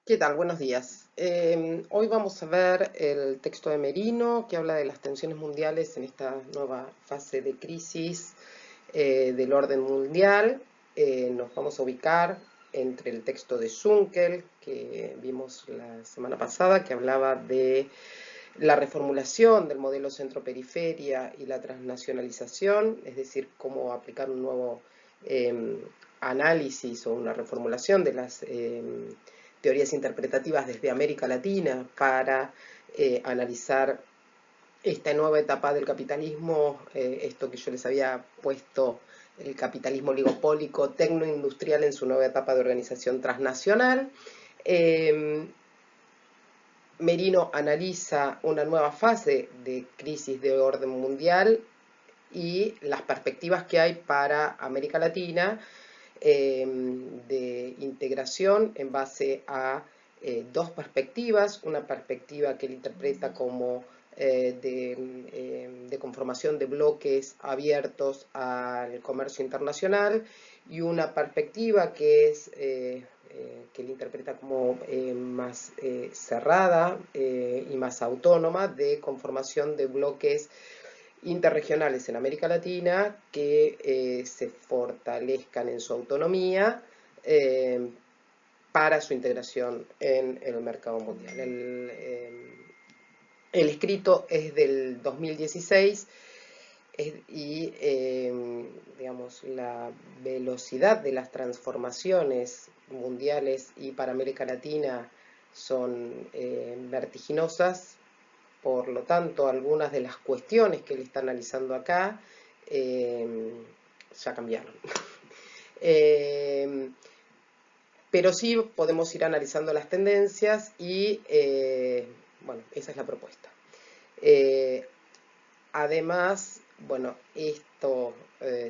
¿Qué tal? Buenos días. Hoy vamos a ver el texto de Merino que habla de las tensiones mundiales en esta nueva fase de crisis del orden mundial. Nos vamos a ubicar entre el texto de Juncker, que vimos la semana pasada, que hablaba de la reformulación del modelo centro-periferia y la transnacionalización, es decir, cómo aplicar un nuevo eh, análisis o una reformulación de las teorías interpretativas desde América Latina para analizar esta nueva etapa del capitalismo, esto que yo les había puesto, el capitalismo oligopólico tecnoindustrial en su nueva etapa de organización transnacional. Merino analiza una nueva fase de crisis de orden mundial y las perspectivas que hay para América Latina de integración en base a dos perspectivas, una perspectiva que él interpreta como de conformación de bloques abiertos al comercio internacional y una perspectiva que es que él interpreta como más cerrada y más autónoma de conformación de bloques interregionales en América Latina que se fortalezcan en su autonomía para su integración en el mercado mundial. El escrito es del 2016 y digamos, la velocidad de las transformaciones mundiales y para América Latina son vertiginosas. Por lo tanto, algunas de las cuestiones que él está analizando acá ya cambiaron. eh, pero sí podemos ir analizando las tendencias y, bueno, esa es la propuesta. Además, bueno, esto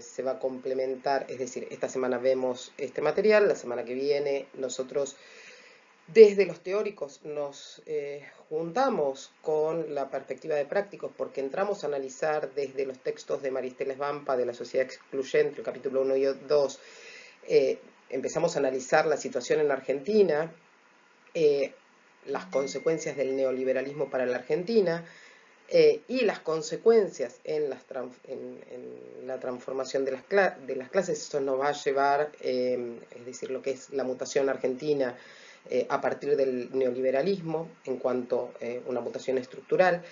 se va a complementar, es decir, esta semana vemos este material, la semana que viene nosotros desde los teóricos nos juntamos con la perspectiva de prácticos porque entramos a analizar desde los textos de Maristela Svampa de la sociedad excluyente, el capítulo 1 y 2, empezamos a analizar la situación en Argentina, las consecuencias del neoliberalismo para la Argentina, y las consecuencias en la transformación de las clases. Eso nos va a llevar, es decir, lo que es la mutación argentina a partir del neoliberalismo en cuanto a una mutación estructural,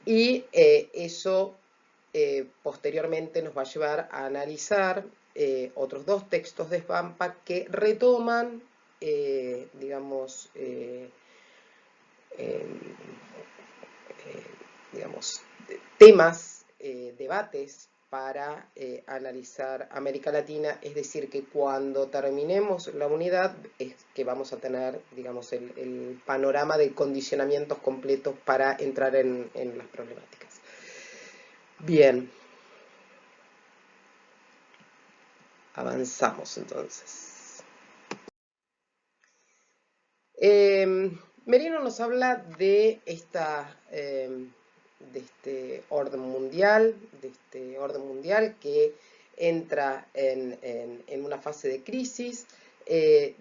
y eso posteriormente nos va a llevar a analizar otros dos textos de Svampa que retoman, digamos, digamos, temas, debates para analizar América Latina, es decir, que cuando terminemos la unidad es que vamos a tener, digamos, el panorama de condicionamientos completos para entrar en las problemáticas. Bien, avanzamos entonces. Merino nos habla de este orden mundial, que entra en una fase de crisis,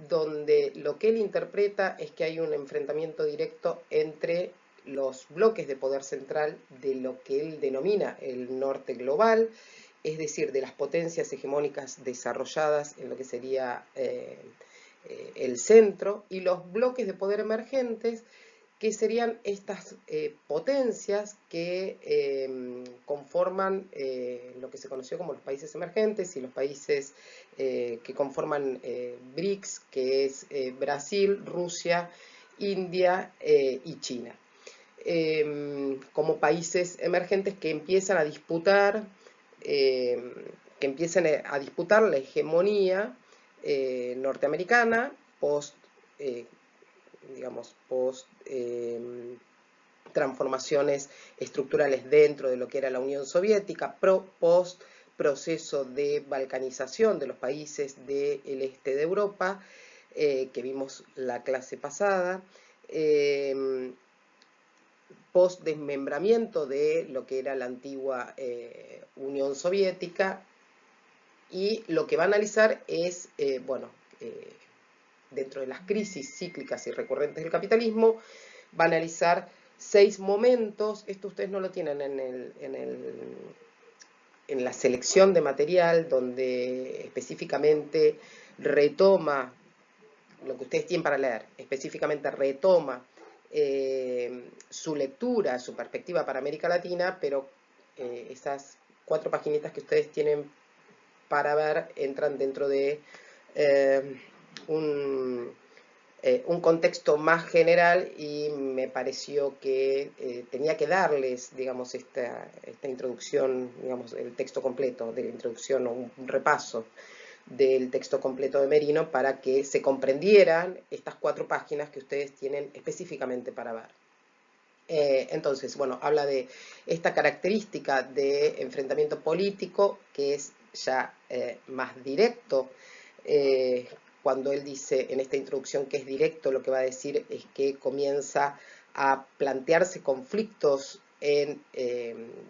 donde lo que él interpreta es que hay un enfrentamiento directo entre los bloques de poder central de lo que él denomina el norte global, es decir, de las potencias hegemónicas desarrolladas en lo que sería el centro, y los bloques de poder emergentes, que serían estas potencias que conforman lo que se conoció como los países emergentes y los países que conforman BRICS, que es Brasil, Rusia, India y China. Como países emergentes que empiezan a disputar, la hegemonía norteamericana post, digamos, post transformaciones estructurales dentro de lo que era la Unión Soviética, post proceso de balcanización de los países del este de Europa, que vimos la clase pasada, post desmembramiento de lo que era la antigua Unión Soviética, y lo que va a analizar es, bueno, dentro de las crisis cíclicas y recurrentes del capitalismo, va a analizar 6 momentos. Esto ustedes no lo tienen en la selección de material, donde específicamente retoma lo que ustedes tienen para leer, específicamente retoma su lectura, su perspectiva para América Latina, pero esas 4 paginitas que ustedes tienen para ver entran dentro de un contexto más general, y me pareció que tenía que darles, digamos, esta introducción, digamos, el texto completo de la introducción, o un repaso del texto completo de Merino, para que se comprendieran estas 4 páginas que ustedes tienen específicamente para ver. Entonces, bueno, habla de esta característica de enfrentamiento político que es ya más directo. Cuando él dice en esta introducción que es directo, lo que va a decir es que comienza a plantearse conflictos de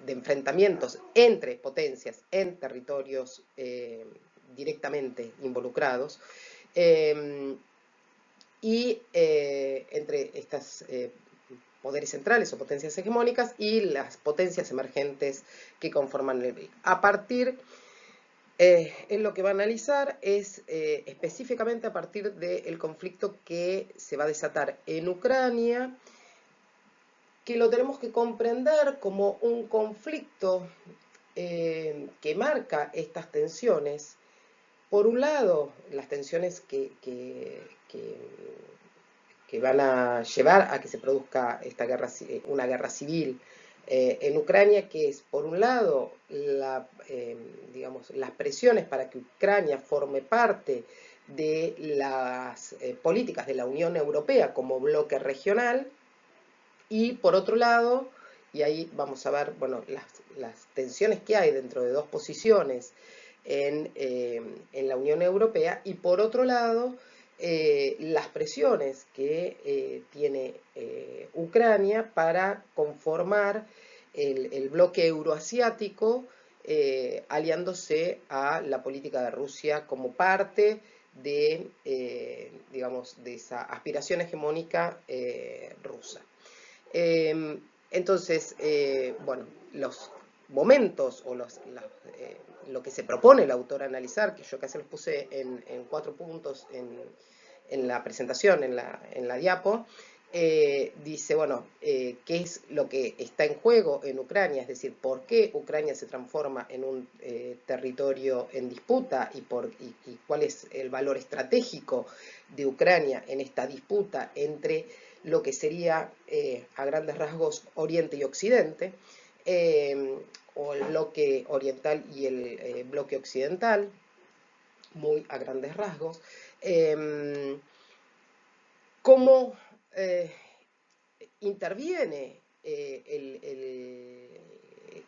enfrentamientos entre potencias en territorios directamente involucrados, y entre estas poderes centrales o potencias hegemónicas y las potencias emergentes que conforman el BRIC. A partir, en lo que va a analizar es específicamente a partir del conflicto que se va a desatar en Ucrania, que lo tenemos que comprender como un conflicto que marca estas tensiones. Por un lado, las tensiones que van a llevar a que se produzca una guerra civil en Ucrania, que es, por un lado, digamos, las presiones para que Ucrania forme parte de las políticas de la Unión Europea como bloque regional, y por otro lado, y ahí vamos a ver, bueno, las tensiones que hay dentro de 2 posiciones en la Unión Europea, y por otro lado, las presiones que tiene Ucrania para conformar el bloque euroasiático, aliándose a la política de Rusia como parte de, digamos, de esa aspiración hegemónica rusa. Entonces, bueno, los momentos o lo que se propone el autor analizar, que yo casi los puse en 4 puntos en la presentación, en la diapo, dice, bueno, qué es lo que está en juego en Ucrania, es decir, por qué Ucrania se transforma en un territorio en disputa, y cuál es el valor estratégico de Ucrania en esta disputa entre lo que sería a grandes rasgos Oriente y Occidente, o el bloque oriental y el bloque occidental, muy a grandes rasgos. Cómo interviene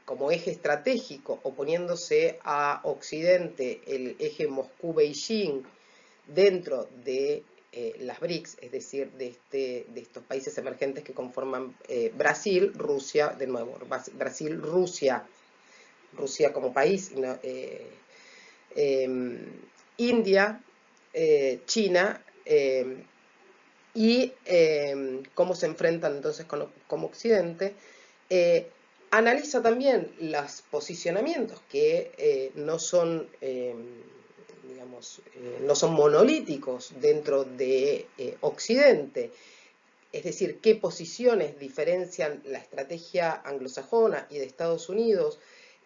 como eje estratégico, oponiéndose a Occidente, el eje Moscú-Beijing dentro de las BRICS, es decir, de estos países emergentes que conforman Brasil, Rusia, de nuevo, Brasil, Rusia como país, ¿no? India, China, y cómo se enfrentan entonces como Occidente. Analiza también los posicionamientos que no son, digamos, no son monolíticos dentro de Occidente, es decir, qué posiciones diferencian la estrategia anglosajona y de Estados Unidos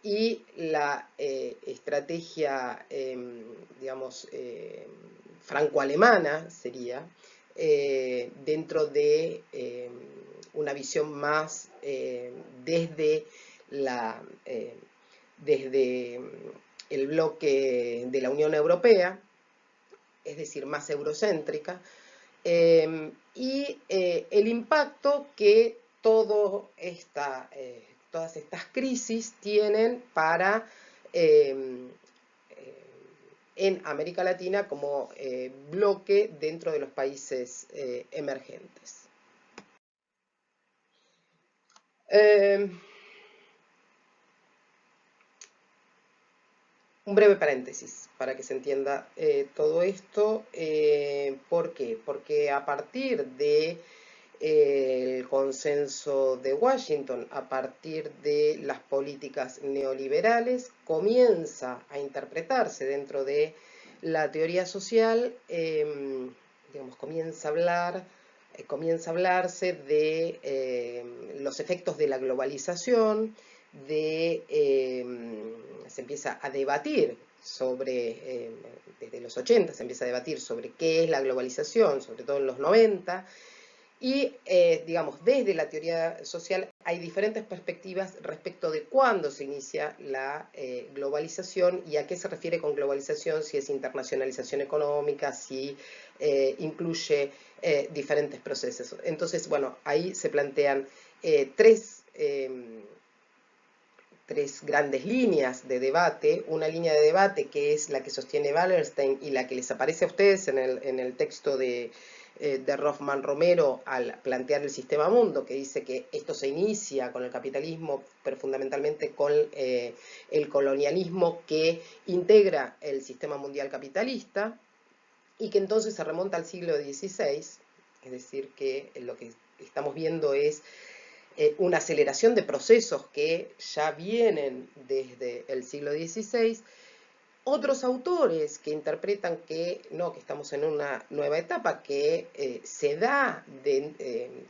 y la estrategia, digamos, franco-alemana sería, dentro de una visión más desde desde el bloque de la Unión Europea, es decir, más eurocéntrica, y el impacto que todas estas crisis tienen para en América Latina como bloque dentro de los países emergentes. Un breve paréntesis para que se entienda todo esto. ¿Por qué? Porque a partir de el consenso de Washington, a partir de las políticas neoliberales, comienza a interpretarse dentro de la teoría social, digamos, comienza a hablarse de los efectos de la globalización, se empieza a debatir sobre, desde los 80 se empieza a debatir sobre qué es la globalización, sobre todo en los 90, y, digamos, desde la teoría social hay diferentes perspectivas respecto de cuándo se inicia la globalización y a qué se refiere con globalización, si es internacionalización económica, si incluye diferentes procesos. Entonces, bueno, ahí se plantean tres grandes líneas de debate. Una línea de debate que es la que sostiene Wallerstein y la que les aparece a ustedes en el texto de Rothman Romero al plantear el sistema mundo, que dice que esto se inicia con el capitalismo, pero fundamentalmente con el colonialismo que integra el sistema mundial capitalista y que entonces se remonta al siglo XVI, es decir, que lo que estamos viendo es una aceleración de procesos que ya vienen desde el siglo XVI. Otros autores que interpretan que no, que estamos en una nueva etapa que se da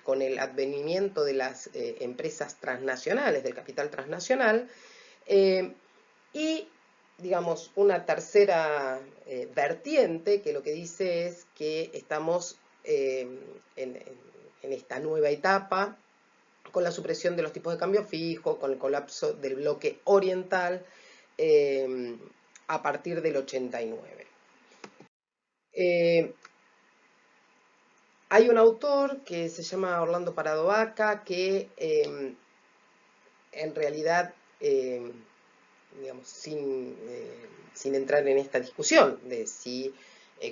con el advenimiento de las empresas transnacionales, del capital transnacional, y, digamos, una tercera vertiente que lo que dice es que estamos en esta nueva etapa con la supresión de los tipos de cambio fijo, con el colapso del bloque oriental a partir del 89. Hay un autor que se llama Orlando Paradovaca que en realidad, digamos, sin entrar en esta discusión de si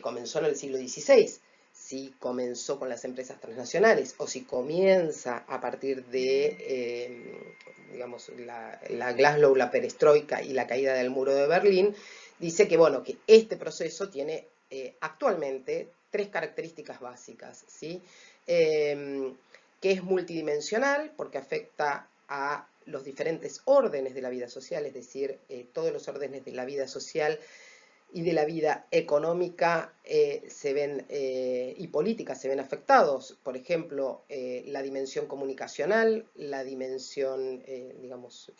comenzó en el siglo XVI, si comenzó con las empresas transnacionales o si comienza a partir de, digamos, la Glasgow, la perestroika y la caída del muro de Berlín, dice que, bueno, que este proceso tiene actualmente tres características básicas, ¿sí? Que es multidimensional porque afecta a los diferentes órdenes de la vida social, es decir, todos los órdenes de la vida social y de la vida económica y política se ven afectados. Por ejemplo, la dimensión comunicacional, la dimensión, digamos,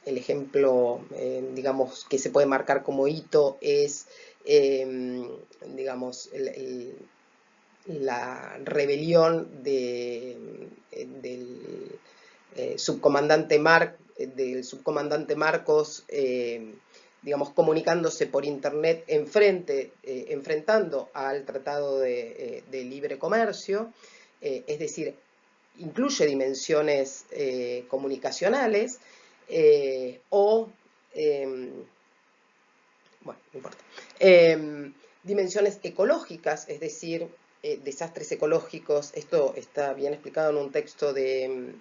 el ejemplo, digamos, que se puede marcar como hito es, digamos, la rebelión del subcomandante Marcos, digamos, comunicándose por internet enfrentando al Tratado de Libre Comercio, es decir, incluye dimensiones comunicacionales bueno, no importa. Dimensiones ecológicas, es decir, desastres ecológicos. Esto está bien explicado en un texto de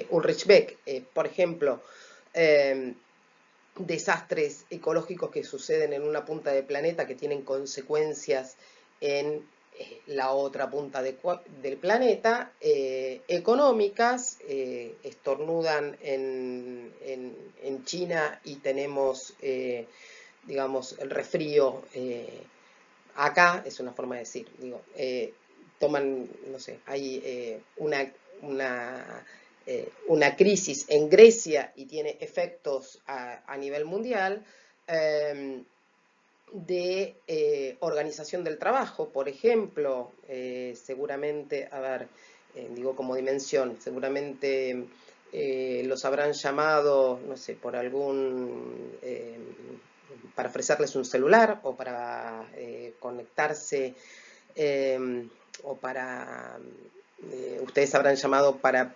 Ulrich Beck. Por ejemplo, desastres ecológicos que suceden en una punta del planeta que tienen consecuencias en la otra punta del planeta, económicas, estornudan en China y tenemos, digamos, el resfrío acá, es una forma de decir, digo, toman, no sé, hay una crisis en Grecia y tiene efectos a nivel mundial, de organización del trabajo, por ejemplo, seguramente, a ver, digo como dimensión, seguramente los habrán llamado, no sé, por algún, para ofrecerles un celular o para conectarse, o para, ustedes habrán llamado para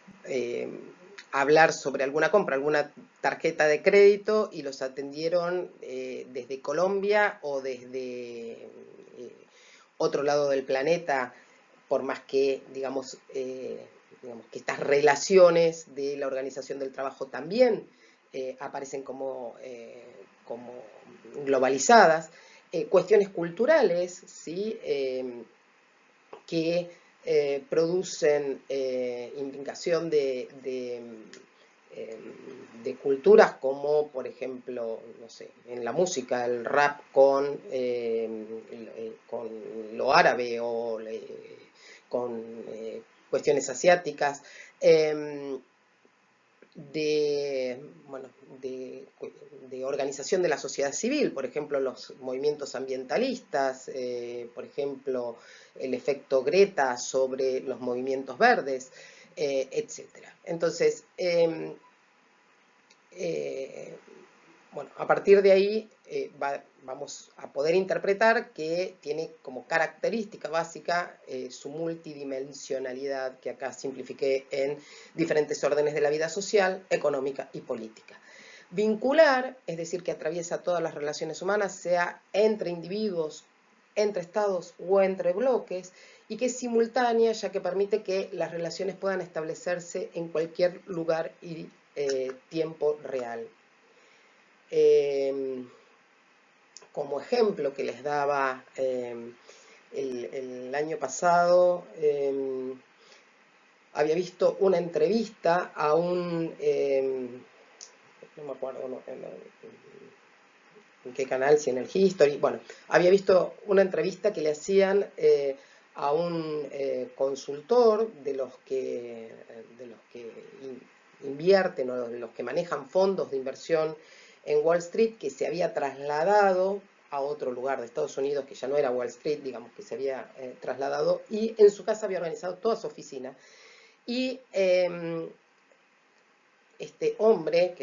hablar sobre alguna compra, alguna tarjeta de crédito y los atendieron desde Colombia o desde otro lado del planeta, por más que, digamos, digamos, que estas relaciones de la organización del trabajo también aparecen como globalizadas, cuestiones culturales, ¿sí? Que producen implicación de culturas como, por ejemplo, no sé, en la música, el rap con lo árabe o con cuestiones asiáticas. Bueno, de organización de la sociedad civil, por ejemplo, los movimientos ambientalistas, por ejemplo, el efecto Greta sobre los movimientos verdes, etc. Entonces, bueno, a partir de ahí vamos a poder interpretar que tiene como característica básica su multidimensionalidad, que acá simplifiqué en diferentes órdenes de la vida social, económica y política. Vincular, es decir, que atraviesa todas las relaciones humanas, sea entre individuos, entre estados o entre bloques, y que es simultánea, ya que permite que las relaciones puedan establecerse en cualquier lugar y tiempo real. Como ejemplo que les daba el año pasado, había visto una entrevista a un, no me acuerdo en qué canal, si en el History, bueno, había visto una entrevista que le hacían a un consultor de los que invierten o de los que manejan fondos de inversión en Wall Street, que se había trasladado a otro lugar de Estados Unidos, que ya no era Wall Street, digamos que se había trasladado, y en su casa había organizado toda su oficina. Y este hombre,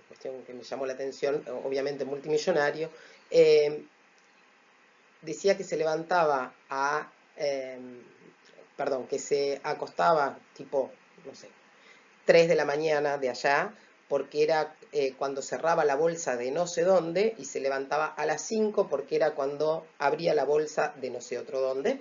cuestión que me llamó la atención, obviamente multimillonario, decía que se levantaba que se acostaba tipo, no sé, 3 de la mañana de allá, porque era cuando cerraba la bolsa de no sé dónde, y se levantaba a las 5 porque era cuando abría la bolsa de no sé otro dónde.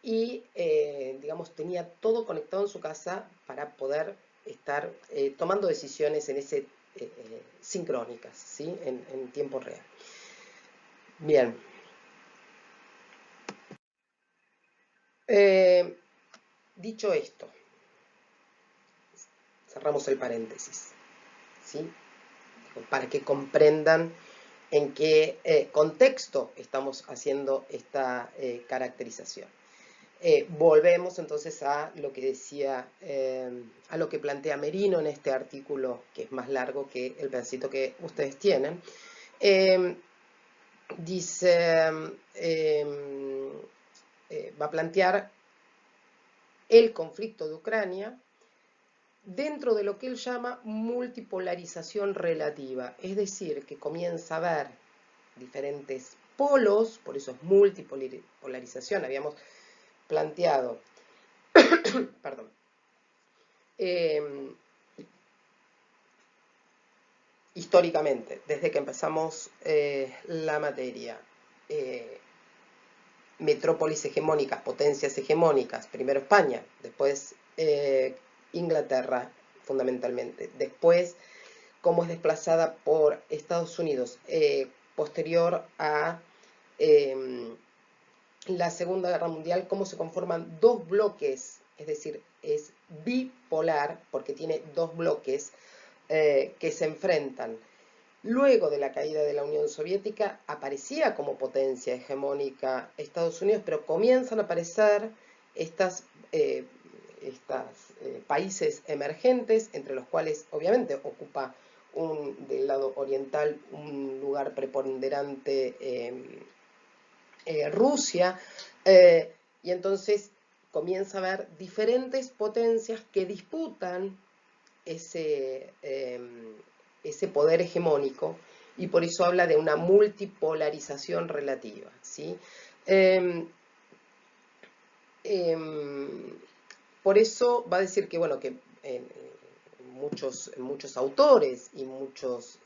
Digamos, tenía todo conectado en su casa para poder estar tomando decisiones en ese sincrónicas, ¿sí? En tiempo real. Bien. Dicho esto, cerramos el paréntesis, ¿sí? Para que comprendan en qué contexto estamos haciendo esta caracterización. Volvemos entonces a lo que decía, a lo que plantea Merino en este artículo, que es más largo que el pedacito que ustedes tienen. Dice, va a plantear el conflicto de Ucrania dentro de lo que él llama multipolarización relativa, es decir, que comienza a haber diferentes polos, por eso es multipolarización, habíamos planteado, perdón, históricamente, desde que empezamos la materia, metrópolis hegemónicas, potencias hegemónicas, primero España, después Inglaterra, fundamentalmente, después cómo es desplazada por Estados Unidos, posterior a la Segunda Guerra Mundial, cómo se conforman dos bloques, es decir, es bipolar porque tiene dos bloques que se enfrentan. Luego de la caída de la Unión Soviética aparecía como potencia hegemónica Estados Unidos, pero comienzan a aparecer estos países emergentes, entre los cuales obviamente ocupa del lado oriental un lugar preponderante Rusia, y entonces comienza a haber diferentes potencias que disputan ese poder hegemónico, y por eso habla de una multipolarización relativa, ¿sí? Por eso va a decir que, bueno, que muchos autores y muchos,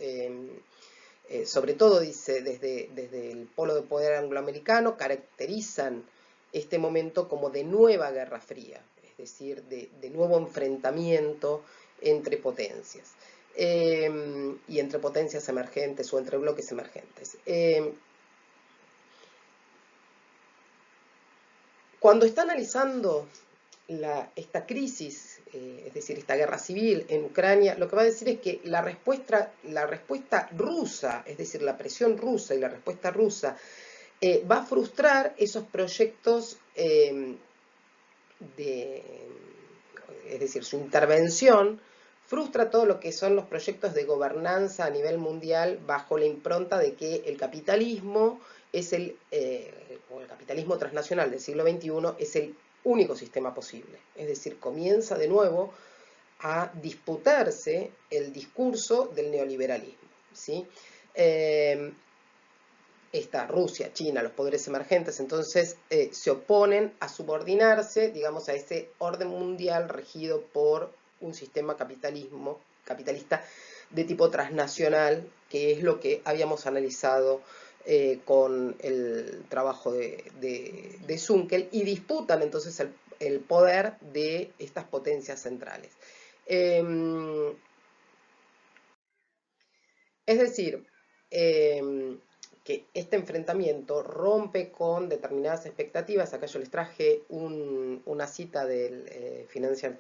sobre todo dice desde el polo de poder angloamericano, caracterizan este momento como de nueva Guerra Fría, es decir, de nuevo enfrentamiento entre potencias. Y entre potencias emergentes o entre bloques emergentes. Cuando está analizando esta crisis, es decir, esta guerra civil en Ucrania, lo que va a decir es que la respuesta rusa, es decir, la presión rusa y la respuesta rusa, va a frustrar esos proyectos es decir, su intervención frustra todo lo que son los proyectos de gobernanza a nivel mundial bajo la impronta de que el capitalismo es o el capitalismo transnacional del siglo XXI es el único sistema posible. Es decir, comienza de nuevo a disputarse el discurso del neoliberalismo, ¿sí? Está Rusia, China, los poderes emergentes, entonces se oponen a subordinarse, digamos, a ese orden mundial regido por un sistema capitalista de tipo transnacional, que es lo que habíamos analizado con el trabajo de Zunkel, y disputan entonces el poder de estas potencias centrales. Es decir, que este enfrentamiento rompe con determinadas expectativas. Acá yo les traje una cita del Financial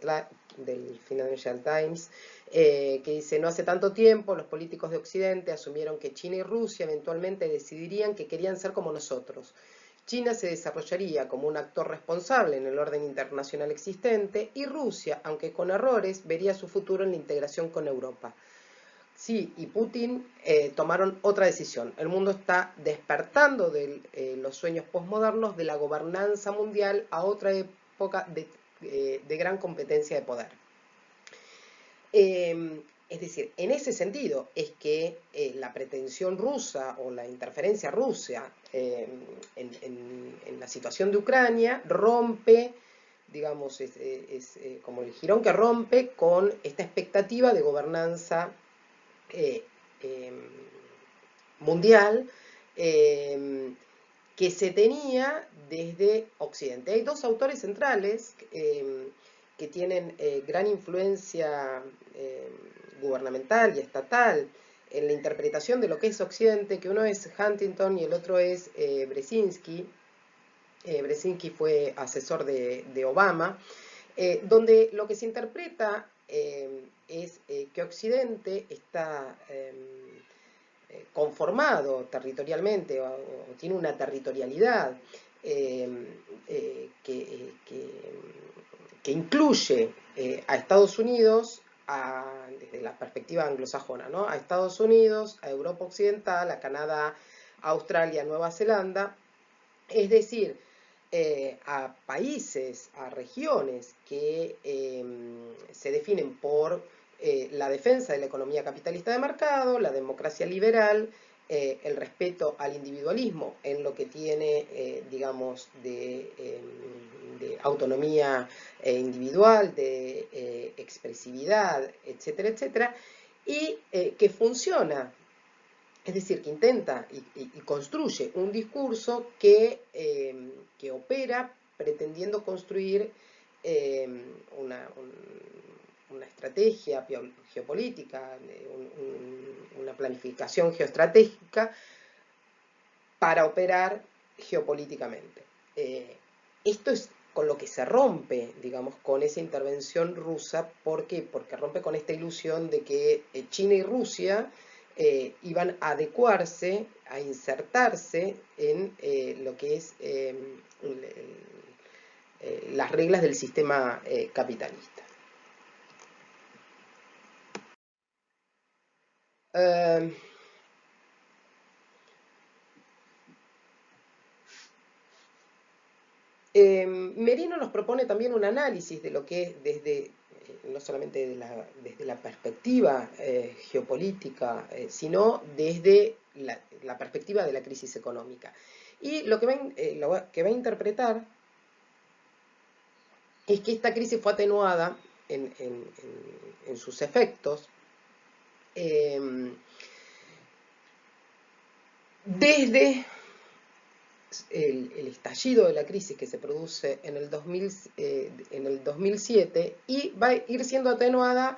Times que dice: no hace tanto tiempo los políticos de Occidente asumieron que China y Rusia eventualmente decidirían que querían ser como nosotros. China se desarrollaría como un actor responsable en el orden internacional existente y Rusia, aunque con errores, vería su futuro en la integración con Europa. Sí, y Putin tomaron otra decisión. El mundo está despertando de los sueños posmodernos de la gobernanza mundial a otra época de gran competencia de poder. Es decir, en ese sentido es que la pretensión rusa o la interferencia rusa en la situación de Ucrania rompe, digamos, es como el jirón que rompe con esta expectativa de gobernanza mundial que se tenía desde Occidente. Hay dos autores centrales que tienen gran influencia gubernamental y estatal en la interpretación de lo que es Occidente, que uno es Huntington y el otro es Brzezinski. Brzezinski fue asesor de Obama, donde lo que se interpreta es que Occidente está conformado territorialmente o tiene una territorialidad que incluye a Estados Unidos desde la perspectiva anglosajona, ¿no? A Estados Unidos, a Europa Occidental, a Canadá, a Australia, Nueva Zelanda, es decir, a países, a regiones que se definen por la defensa de la economía capitalista de mercado, la democracia liberal, el respeto al individualismo en lo que tiene, digamos, de autonomía individual, de expresividad, etcétera, etcétera, y que funciona. Es decir, que intenta y construye un discurso que opera pretendiendo construir una estrategia geopolítica, una planificación geoestratégica para operar geopolíticamente. Esto es con lo que se rompe, digamos, con esa intervención rusa. ¿Por qué? Porque rompe con esta ilusión de que China y Rusia iban a adecuarse, a insertarse en lo que es las reglas del sistema capitalista. Merino nos propone también un análisis de lo que es desde, no solamente desde la perspectiva geopolítica, sino desde la perspectiva de la crisis económica. Y lo que va a interpretar es que esta crisis fue atenuada en sus efectos desde el estallido de la crisis que se produce en el 2007 y va a ir siendo atenuada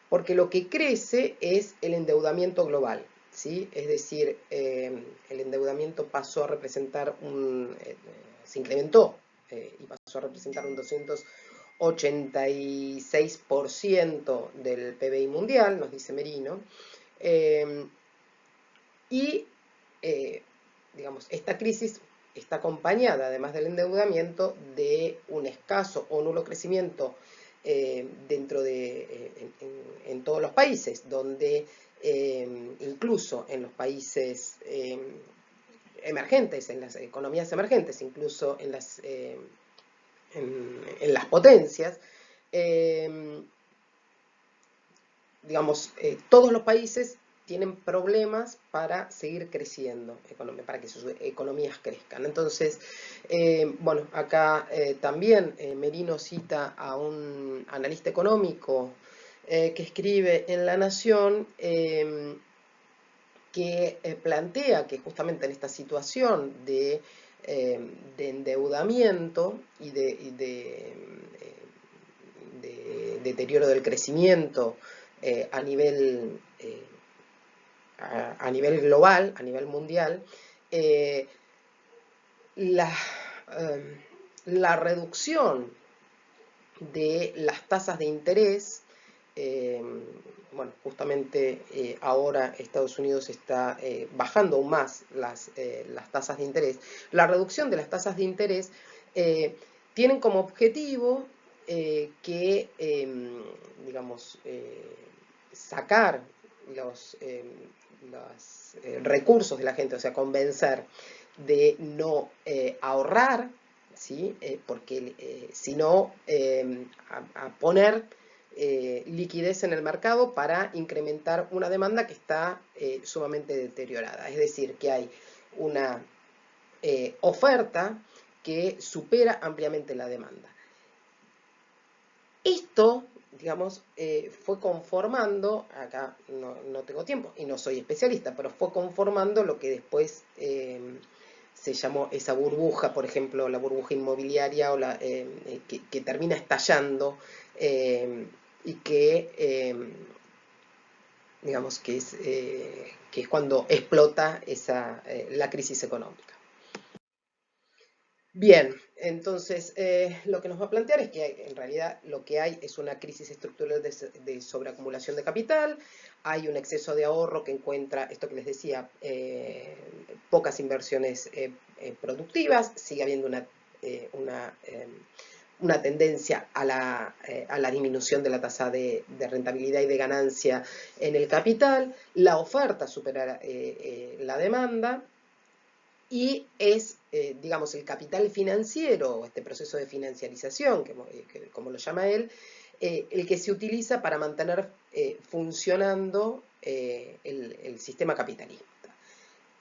porque lo que crece es el endeudamiento global, ¿sí? Es decir, el endeudamiento pasó a representar se incrementó y pasó a representar un 286% del PBI mundial, nos dice Merino, y digamos, esta crisis está acompañada, además del endeudamiento, de un escaso o nulo crecimiento en todos los países, donde incluso en los países emergentes, en las economías emergentes, incluso en las potencias, digamos, todos los países tienen problemas para seguir creciendo, para que sus economías crezcan. Entonces, bueno, acá también Merino cita a un analista económico que escribe en La Nación, que plantea que justamente en esta situación de endeudamiento y de deterioro del crecimiento a nivel global, a nivel mundial, la reducción de las tasas de interés, bueno, justamente ahora Estados Unidos está bajando aún más las tasas de interés. La reducción de las tasas de interés tienen como objetivo que, digamos, sacar los recursos de la gente, o sea, convencer de no ahorrar, ¿sí? Porque si no, a poner liquidez en el mercado para incrementar una demanda que está sumamente deteriorada. Es decir, que hay una oferta que supera ampliamente la demanda. Esto, digamos, fue conformando, acá no tengo tiempo y no soy especialista, pero fue conformando lo que después se llamó esa burbuja, por ejemplo, la burbuja inmobiliaria o que termina estallando y que, digamos, que es cuando explota la crisis económica. Bien, entonces lo que nos va a plantear es que en realidad lo que hay es una crisis estructural de sobreacumulación de capital, hay un exceso de ahorro que encuentra, esto que les decía, pocas inversiones productivas, sigue habiendo una tendencia a la disminución de la tasa de rentabilidad y de ganancia en el capital, la oferta supera la demanda, y es, digamos, el capital financiero, este proceso de financiarización, como lo llama él, el que se utiliza para mantener funcionando el sistema capitalista.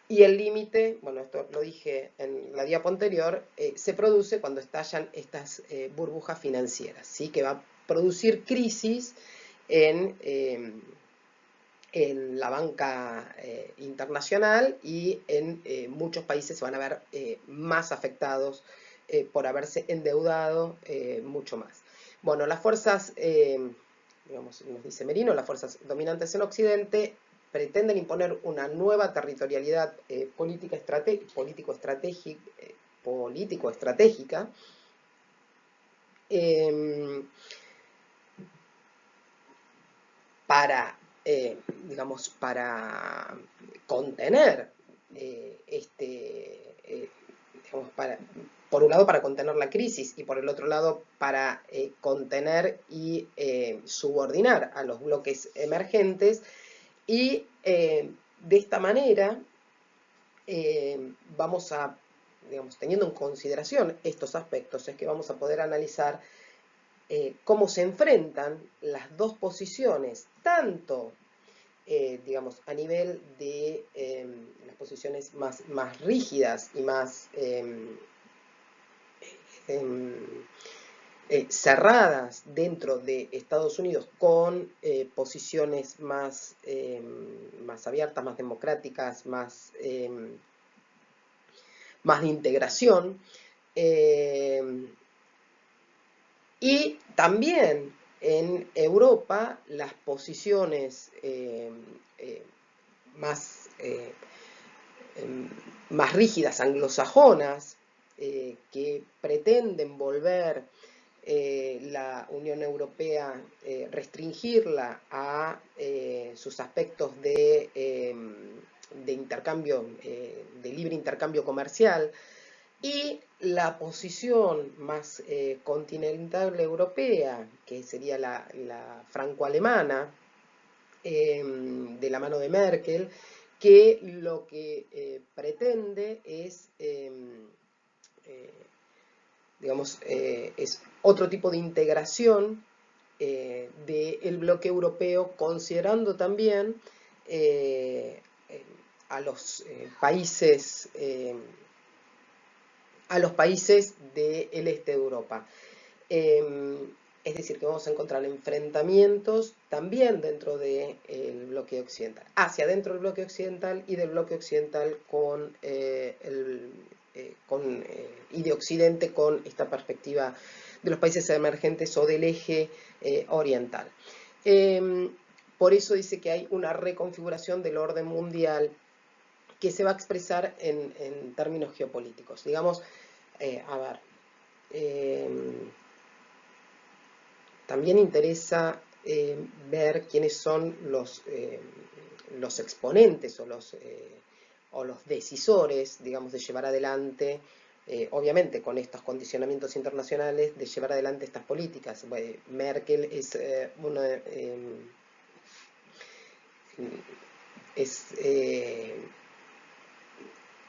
Y el límite, bueno, esto lo dije en la diapo anterior, se produce cuando estallan estas burbujas financieras, ¿sí? Que va a producir crisis en la banca internacional y en muchos países se van a ver más afectados por haberse endeudado mucho más. Bueno, las fuerzas, digamos, nos dice Merino, las fuerzas dominantes en Occidente pretenden imponer una nueva territorialidad político-estratégica para, digamos, para contener digamos, por un lado para contener la crisis y por el otro lado para contener y subordinar a los bloques emergentes, y de esta manera vamos a, digamos, teniendo en consideración estos aspectos, es que vamos a poder analizar cómo se enfrentan las dos posiciones, tanto digamos, a nivel de las posiciones más rígidas y más cerradas dentro de Estados Unidos, con posiciones más abiertas, más democráticas, más más de integración. Y también en Europa las posiciones más, más rígidas anglosajonas que pretenden volver la Unión Europea, restringirla a sus aspectos de intercambio, de libre intercambio comercial, y la posición más continental europea, que sería la franco-alemana, de la mano de Merkel, que lo que pretende es, digamos, es otro tipo de integración del bloque europeo, considerando también a los países del este de Europa. Es decir, que vamos a encontrar enfrentamientos también dentro del bloque occidental, hacia dentro del bloque occidental y del bloque occidental y de Occidente con esta perspectiva de los países emergentes o del eje oriental. Por eso dice que hay una reconfiguración del orden mundial que se va a expresar en términos geopolíticos. Digamos, a ver, también interesa ver quiénes son los exponentes o los decisores, digamos, de llevar adelante, obviamente con estos condicionamientos internacionales, de llevar adelante estas políticas. Bueno, Merkel es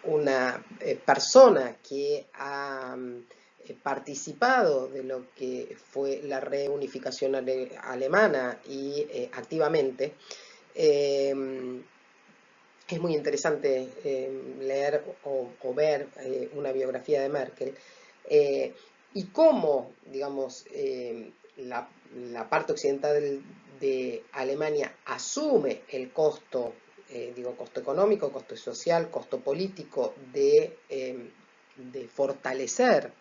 una persona que ha participado de lo que fue la reunificación alemana y activamente. Es muy interesante leer o ver una biografía de Merkel y cómo, digamos, la parte occidental de Alemania asume el costo, digo, costo económico, costo social, costo político de fortalecer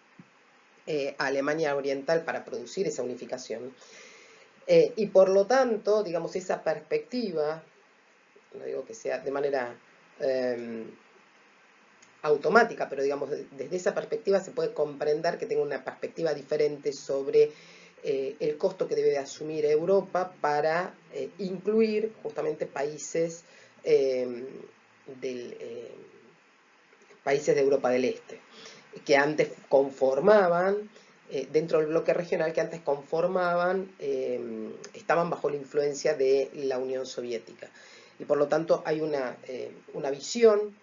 a Alemania Oriental para producir esa unificación. Y por lo tanto, digamos, esa perspectiva, no digo que sea de manera automática, pero digamos, desde esa perspectiva se puede comprender que tenga una perspectiva diferente sobre el costo que debe de asumir Europa para incluir justamente países países de Europa del Este, que antes conformaban, dentro del bloque regional, que antes conformaban, estaban bajo la influencia de la Unión Soviética. Y por lo tanto hay una visión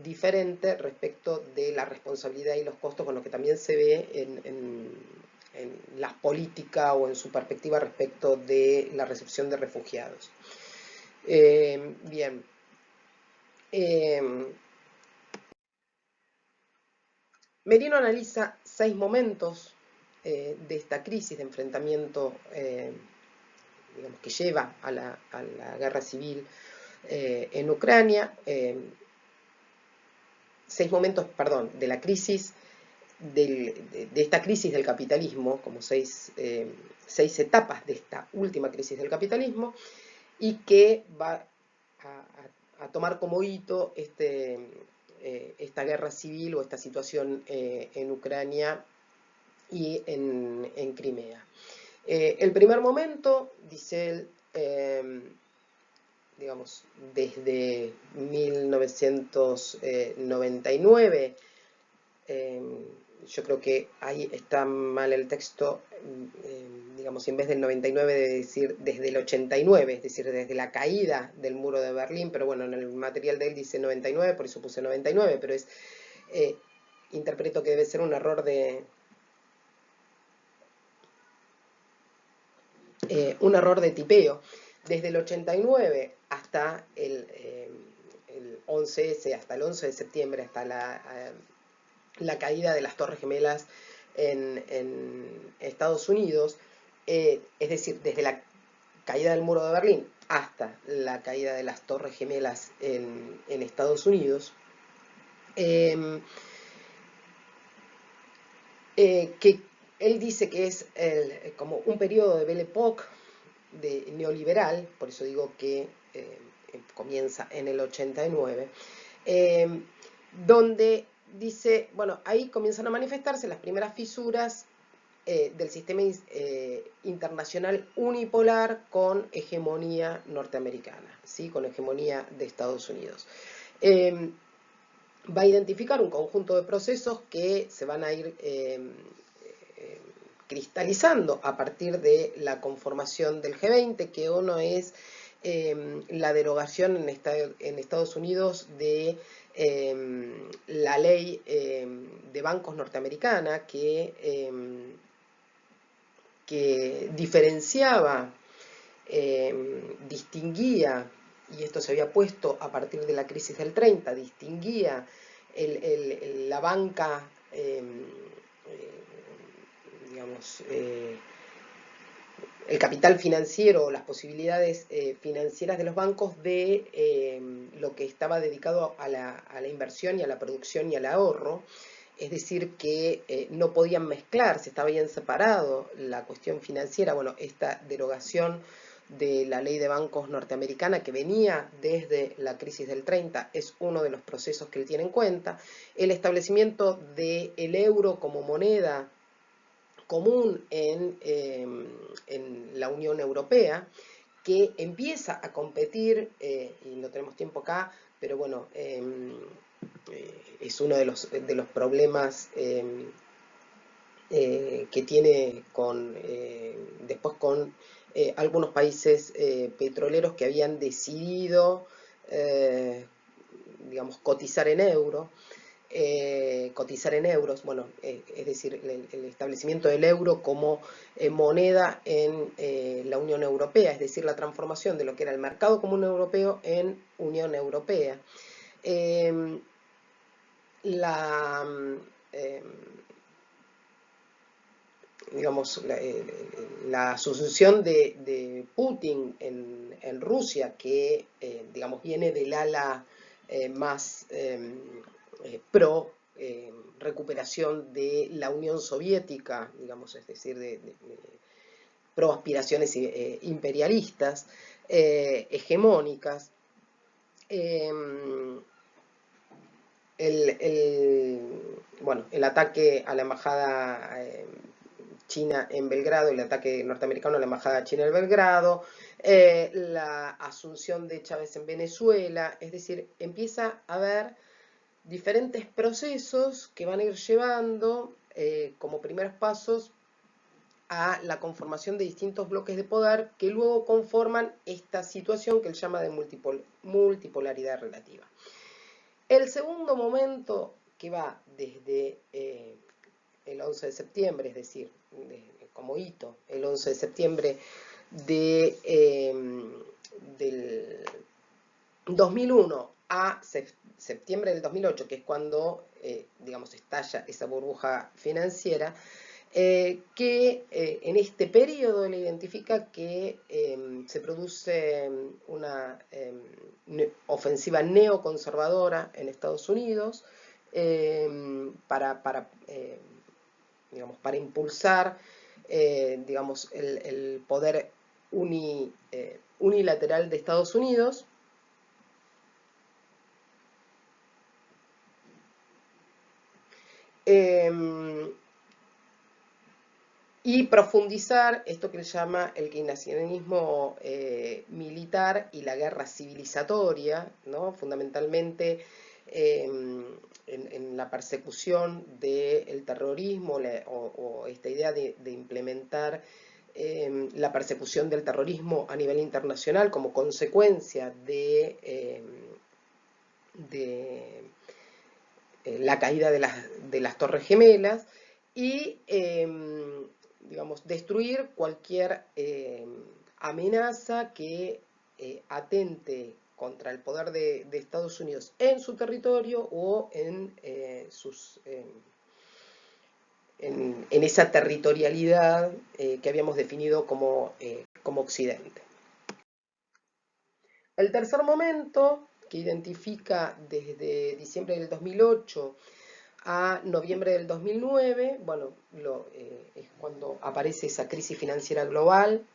diferente respecto de la responsabilidad y los costos, con lo que también se ve en la política o en su perspectiva respecto de la recepción de refugiados. Bien. Merino analiza 6 momentos de esta crisis de enfrentamiento, digamos, que lleva a la guerra civil en Ucrania. 6 momentos, perdón, de la crisis, de esta crisis del capitalismo, como 6 etapas de esta última crisis del capitalismo, y que va a tomar como hito esta guerra civil o esta situación en Ucrania y en Crimea. El primer momento, dice él, digamos, desde 1999, yo creo que ahí está mal el texto, digamos, en vez del 99 de decir desde el 89, es decir, desde la caída del muro de Berlín, pero bueno, en el material de él dice 99, por eso puse 99, pero es, interpreto que debe ser un error de tipeo. Desde el 89 hasta el 11S, hasta el 11 de septiembre, hasta la caída de las Torres Gemelas en Estados Unidos, es decir, desde la caída del muro de Berlín hasta la caída de las Torres Gemelas en Estados Unidos, que él dice que es como un periodo de Belle Époque, de neoliberal, por eso digo que comienza en el 89, donde dice, bueno, ahí comienzan a manifestarse las primeras fisuras del sistema internacional unipolar con hegemonía norteamericana, ¿sí? Con hegemonía de Estados Unidos. Va a identificar un conjunto de procesos que se van a ir cristalizando a partir de la conformación del G20, que uno es la derogación en Estados Unidos de la ley de bancos norteamericana que diferenciaba, distinguía, y esto se había puesto a partir de la crisis del 30, distinguía la banca, digamos, el capital financiero, las posibilidades financieras de los bancos de lo que estaba dedicado a la inversión y a la producción y al ahorro. Es decir, que no podían mezclarse, estaba bien separado la cuestión financiera. Bueno, esta derogación de la ley de bancos norteamericana que venía desde la crisis del 30 es uno de los procesos que él tiene en cuenta. El establecimiento del euro como moneda común en la Unión Europea, que empieza a competir, y no tenemos tiempo acá, pero bueno, es uno de los problemas que tiene después con algunos países petroleros que habían decidido, digamos, cotizar en euros, bueno, es decir, el establecimiento del euro como moneda en la Unión Europea, es decir, la transformación de lo que era el mercado común europeo en Unión Europea. Digamos, la asunción de Putin en Rusia, que digamos, viene del ala más pro recuperación de la Unión Soviética, digamos, es decir, pro aspiraciones imperialistas, hegemónicas. Bueno, el ataque a la embajada China en Belgrado, el ataque norteamericano a la embajada china en Belgrado, la asunción de Chávez en Venezuela, es decir, empieza a haber diferentes procesos que van a ir llevando como primeros pasos a la conformación de distintos bloques de poder que luego conforman esta situación que él llama de multipolaridad relativa. El segundo momento, que va desde el 11 de septiembre, es decir, como hito, el 11 de septiembre del 2001 a septiembre del 2008, que es cuando, digamos, estalla esa burbuja financiera, que en este periodo le identifica que se produce una ofensiva neoconservadora en Estados Unidos digamos, para impulsar digamos, el poder unilateral de Estados Unidos. Y profundizar esto que él llama el keynesianismo militar y la guerra civilizatoria, ¿no? Fundamentalmente en la persecución del terrorismo o esta idea de implementar la persecución del terrorismo a nivel internacional como consecuencia de la caída de las Torres Gemelas y digamos, destruir cualquier amenaza que atente contra el poder de Estados Unidos en su territorio o en esa territorialidad que habíamos definido como Occidente. El tercer momento, que identifica desde diciembre del 2008 a noviembre del 2009, bueno, es cuando aparece esa crisis financiera global,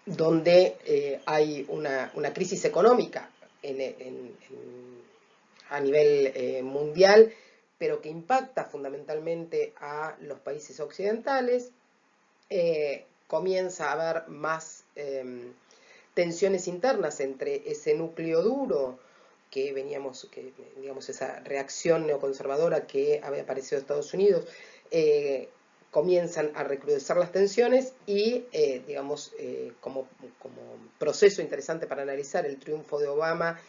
donde hay una crisis económica a nivel mundial, pero que impacta fundamentalmente a los países occidentales. Comienza a haber más tensiones internas entre ese núcleo duro digamos, esa reacción neoconservadora que había aparecido en Estados Unidos, comienzan a recrudecer las tensiones y, digamos, como proceso interesante para analizar el triunfo de Obama,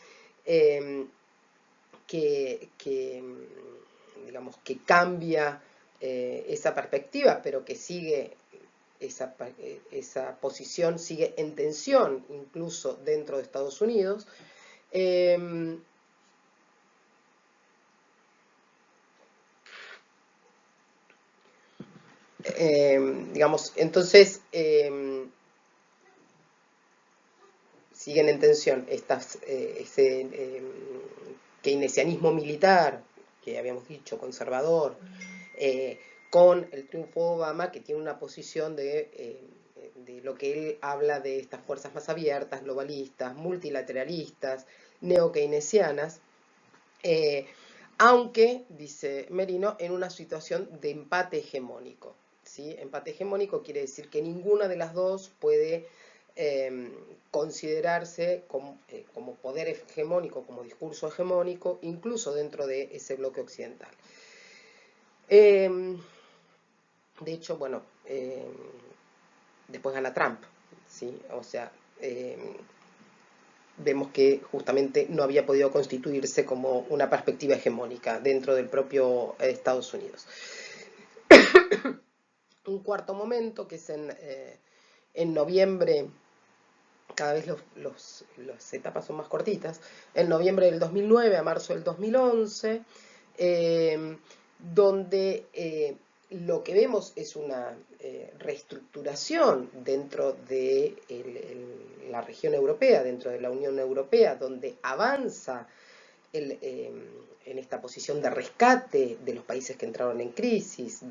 digamos, que cambia esa perspectiva, pero que sigue esa posición sigue en tensión incluso dentro de Estados Unidos. Digamos, entonces siguen en tensión ese keynesianismo militar, que habíamos dicho, conservador, con el triunfo de Obama, que tiene una posición de lo que él habla de estas fuerzas más abiertas, globalistas, multilateralistas, neo-keynesianas, aunque, dice Merino, en una situación de empate hegemónico. ¿Sí? Empate hegemónico quiere decir que ninguna de las dos puede considerarse como poder hegemónico, como discurso hegemónico, incluso dentro de ese bloque occidental. De hecho, bueno, después gana Trump, ¿sí? O sea, vemos que justamente no había podido constituirse como una perspectiva hegemónica dentro del propio Estados Unidos. Un cuarto momento, que es en noviembre, cada vez las etapas son más cortitas, en noviembre del 2009 a marzo del 2011, donde lo que vemos es una reestructuración dentro de la región europea, dentro de la Unión Europea, donde avanza en esta posición de rescate de los países que entraron en crisis,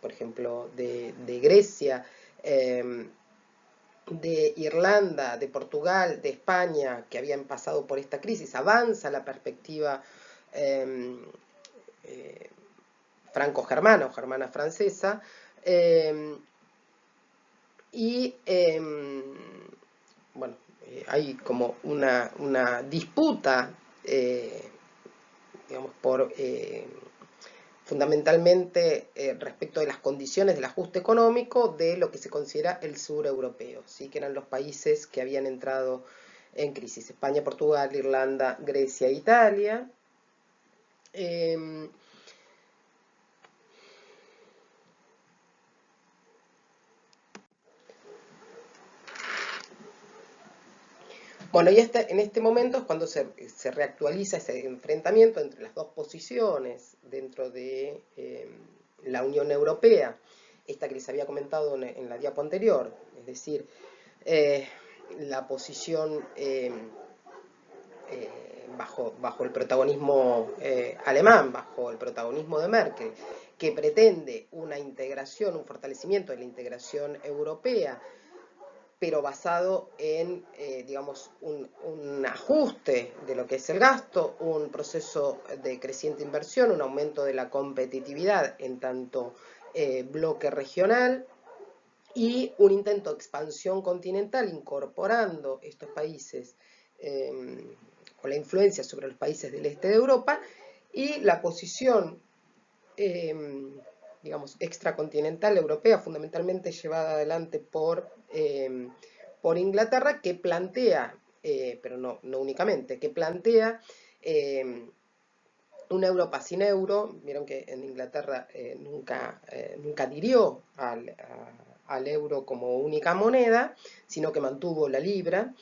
por ejemplo, de Grecia, de Irlanda, de Portugal, de España, que habían pasado por esta crisis. Avanza la perspectiva franco-germana o germana-francesa, y bueno, hay como una disputa, digamos, fundamentalmente respecto de las condiciones del ajuste económico de lo que se considera el sur europeo, ¿sí? Que eran los países que habían entrado en crisis: España, Portugal, Irlanda, Grecia, Italia. Bueno, y en este momento es cuando se reactualiza ese enfrentamiento entre las dos posiciones dentro de la Unión Europea, esta que les había comentado en la diapo anterior, es decir, la posición bajo el protagonismo alemán, bajo el protagonismo de Merkel, que pretende una integración, un fortalecimiento de la integración europea, pero basado en, digamos, un ajuste de lo que es el gasto, un proceso de creciente inversión, un aumento de la competitividad en tanto bloque regional, y un intento de expansión continental incorporando estos países con la influencia sobre los países del este de Europa, y la posición digamos, extracontinental europea, fundamentalmente llevada adelante por Inglaterra, que plantea, pero no únicamente, que plantea una Europa sin euro. Vieron que en Inglaterra nunca adhirió al euro como única moneda, sino que mantuvo la libra.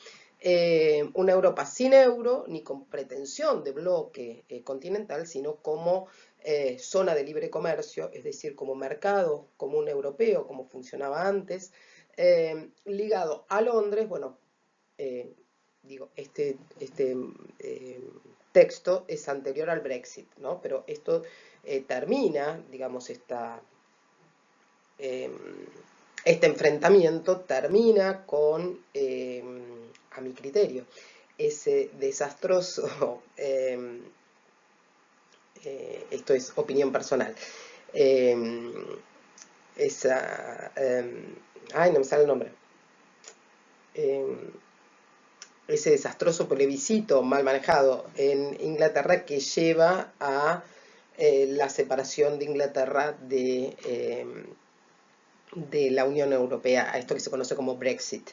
Una Europa sin euro, ni con pretensión de bloque continental, sino como zona de libre comercio, es decir, como mercado común europeo, como funcionaba antes, ligado a Londres, bueno, digo, este texto es anterior al Brexit, ¿no? Pero esto termina, digamos, este enfrentamiento termina con, a mi criterio, ese desastroso, esto es opinión personal, ay, no me sale el nombre, ese desastroso plebiscito mal manejado en Inglaterra que lleva a la separación de Inglaterra de la Unión Europea, a esto que se conoce como Brexit.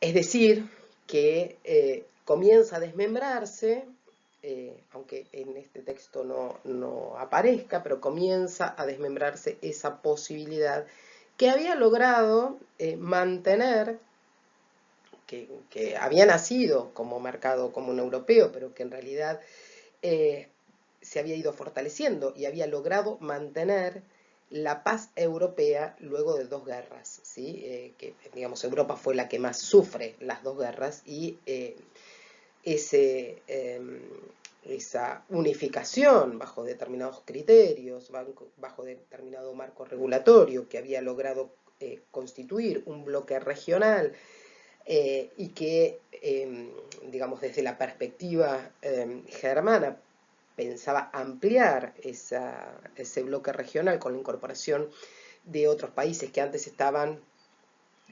Es decir, que comienza a desmembrarse, aunque en este texto no aparezca, pero comienza a desmembrarse esa posibilidad que había logrado mantener, que había nacido como mercado común europeo, pero que en realidad se había ido fortaleciendo y había logrado mantener la paz europea luego de dos guerras, ¿sí? Que digamos Europa fue la que más sufre las dos guerras y esa unificación bajo determinados criterios, bajo determinado marco regulatorio que había logrado constituir un bloque regional y que, digamos, desde la perspectiva germana pensaba ampliar ese bloque regional con la incorporación de otros países que antes estaban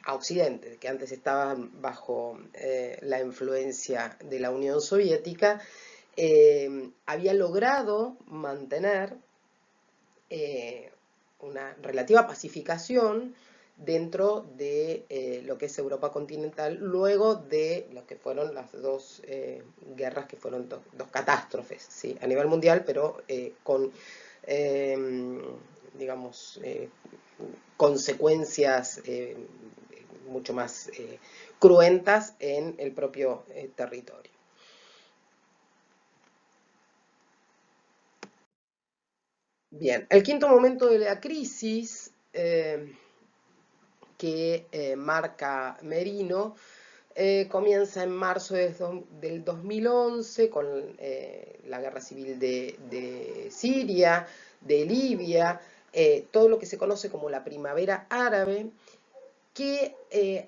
a Occidente, que antes estaban bajo la influencia de la Unión Soviética, había logrado mantener una relativa pacificación dentro de lo que es Europa continental, luego de lo que fueron las dos guerras, que fueron dos catástrofes, ¿sí? A nivel mundial, pero con, digamos, consecuencias mucho más cruentas en el propio territorio. Bien, el quinto momento de la crisis que marca Merino comienza en marzo del 2011 con la guerra civil de Siria, de Libia, todo lo que se conoce como la primavera árabe, que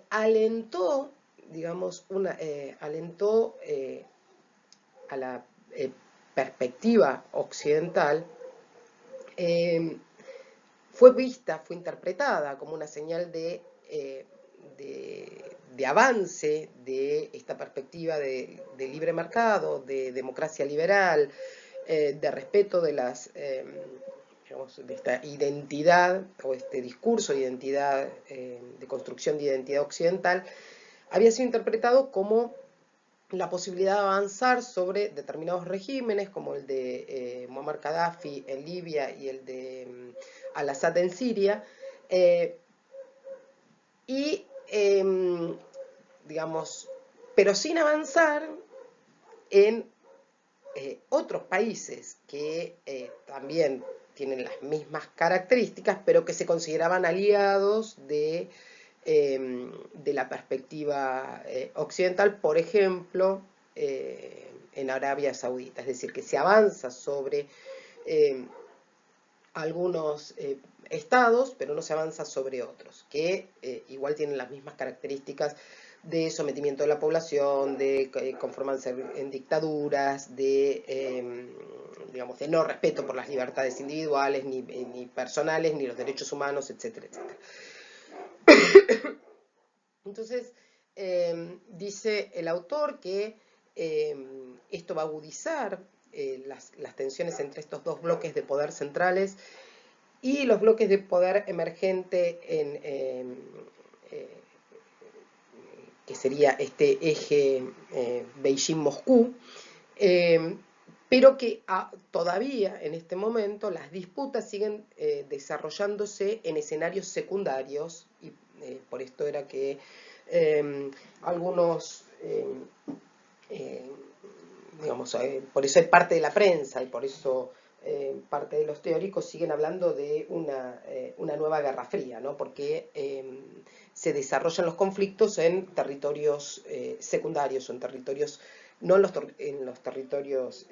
alentó, digamos, alentó a la perspectiva occidental, fue vista, fue interpretada como una señal de avance de esta perspectiva de libre mercado, de democracia liberal, de respeto de digamos, de esta identidad o este discurso de identidad, de construcción de identidad occidental, había sido interpretado como la posibilidad de avanzar sobre determinados regímenes, como el de Muammar Gaddafi en Libia y el de al-Assad en Siria, y, digamos, pero sin avanzar en otros países que también tienen las mismas características, pero que se consideraban aliados de la perspectiva occidental, por ejemplo, en Arabia Saudita. Es decir, que se avanza sobre algunos estados, pero no se avanza sobre otros, que igual tienen las mismas características de sometimiento de la población, de conformarse en dictaduras, digamos, de no respeto por las libertades individuales, ni personales, ni los derechos humanos, etcétera, etcétera. Entonces, dice el autor que esto va a agudizar las tensiones entre estos dos bloques de poder centrales y los bloques de poder emergente que sería este eje Beijing-Moscú, pero que todavía en este momento las disputas siguen desarrollándose en escenarios secundarios, y por esto era que algunos, digamos, por eso hay parte de la prensa y por eso parte de los teóricos siguen hablando de una nueva Guerra Fría, ¿no? Porque se desarrollan los conflictos en territorios secundarios, o en territorios, no en los territorios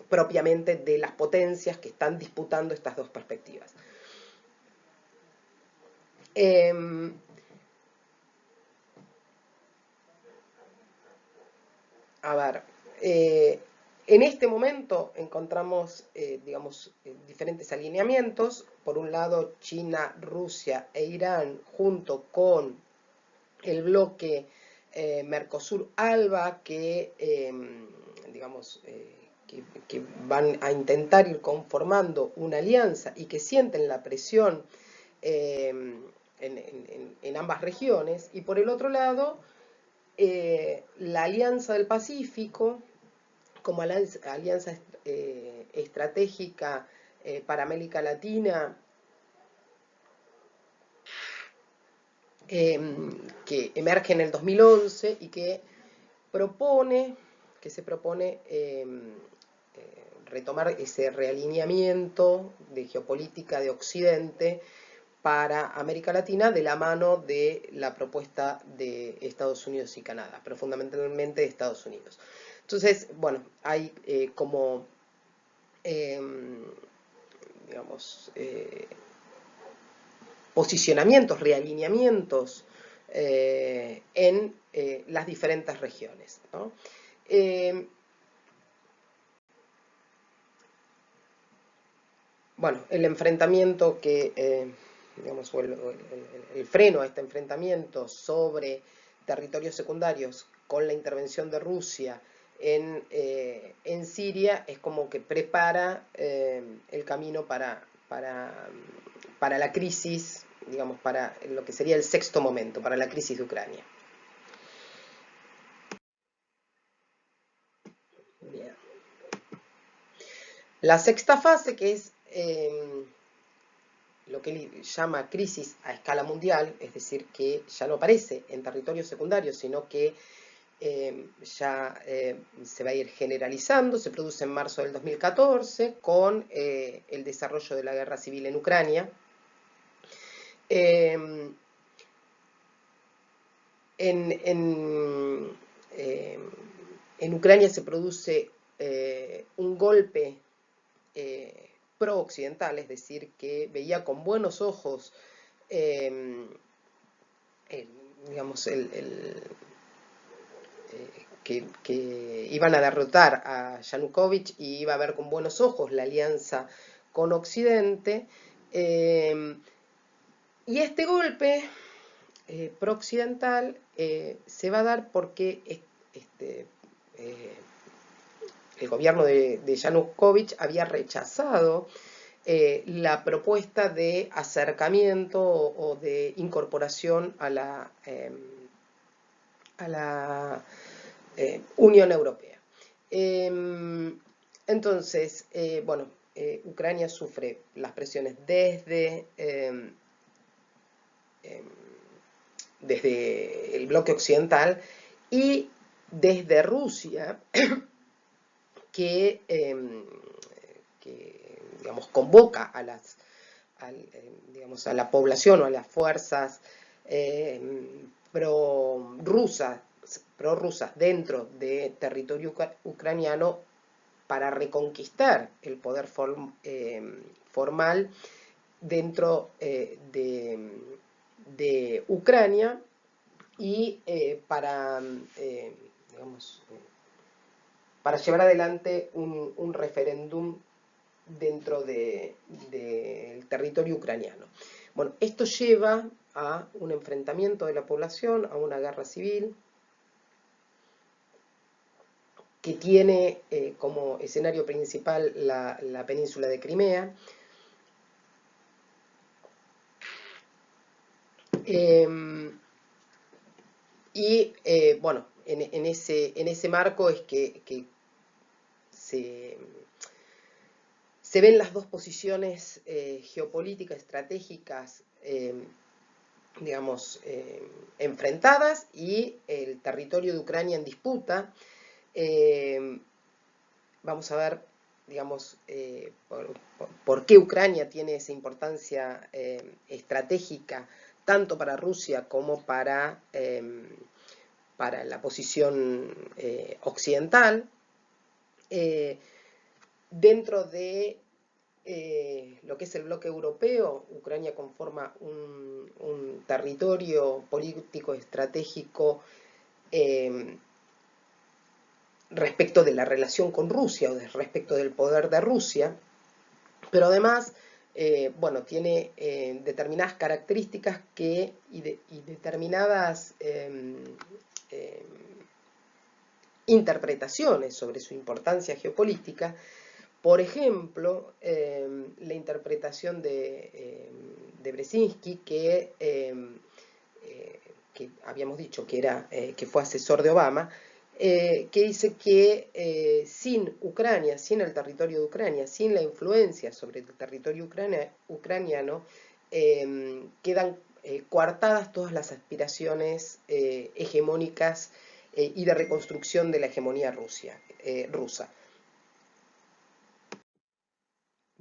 propiamente de las potencias que están disputando estas dos perspectivas. A ver, en este momento encontramos, digamos, diferentes alineamientos. Por un lado, China, Rusia e Irán, junto con el bloque Mercosur-ALBA, que, digamos, que van a intentar ir conformando una alianza y que sienten la presión en ambas regiones. Y por el otro lado, la Alianza del Pacífico, como alianza estratégica para América Latina, que emerge en el 2011 y que se propone retomar ese realineamiento de geopolítica de Occidente para América Latina de la mano de la propuesta de Estados Unidos y Canadá, pero fundamentalmente de Estados Unidos. Entonces, bueno, hay como, digamos, posicionamientos, realineamientos en las diferentes regiones, ¿no? Bueno, el enfrentamiento que, digamos, el freno a este enfrentamiento sobre territorios secundarios con la intervención de Rusia en Siria es como que prepara el camino para la crisis, digamos, para lo que sería el sexto momento, para la crisis de Ucrania. Bien. La sexta fase, que es lo que él llama crisis a escala mundial, es decir, que ya no aparece en territorios secundarios, sino que ya se va a ir generalizando, se produce en marzo del 2014 con el desarrollo de la guerra civil en Ucrania. En Ucrania se produce un golpe pro-occidental, es decir, que veía con buenos ojos, digamos, que iban a derrotar a Yanukovych y iba a ver con buenos ojos la alianza con Occidente. Y este golpe pro-occidental se va a dar porque el gobierno de Yanukovych había rechazado la propuesta de acercamiento o de incorporación a la Unión Europea. Entonces, bueno, Ucrania sufre las presiones desde el bloque occidental y desde Rusia, que digamos, convoca a digamos, a la población o a las fuerzas prorrusas dentro de territorio ucraniano para reconquistar el poder formal dentro de Ucrania y digamos, para llevar adelante un referéndum dentro del territorio ucraniano. Bueno, esto lleva a un enfrentamiento de la población, a una guerra civil, que tiene como escenario principal la península de Crimea. Bueno, en ese marco es que se ven las dos posiciones geopolíticas, estratégicas, digamos, enfrentadas y el territorio de Ucrania en disputa. Vamos a ver digamos, por qué Ucrania tiene esa importancia estratégica tanto para Rusia como para la posición occidental. Dentro de lo que es el bloque europeo, Ucrania conforma un territorio político estratégico respecto de la relación con Rusia o respecto del poder de Rusia, pero además, bueno, tiene determinadas características y determinadas interpretaciones sobre su importancia geopolítica. Por ejemplo, la interpretación de Brzezinski, que habíamos dicho que fue asesor de Obama, que dice que sin Ucrania, sin el territorio de Ucrania, sin la influencia sobre el territorio ucraniano, quedan coartadas todas las aspiraciones hegemónicas y de reconstrucción de la hegemonía rusa.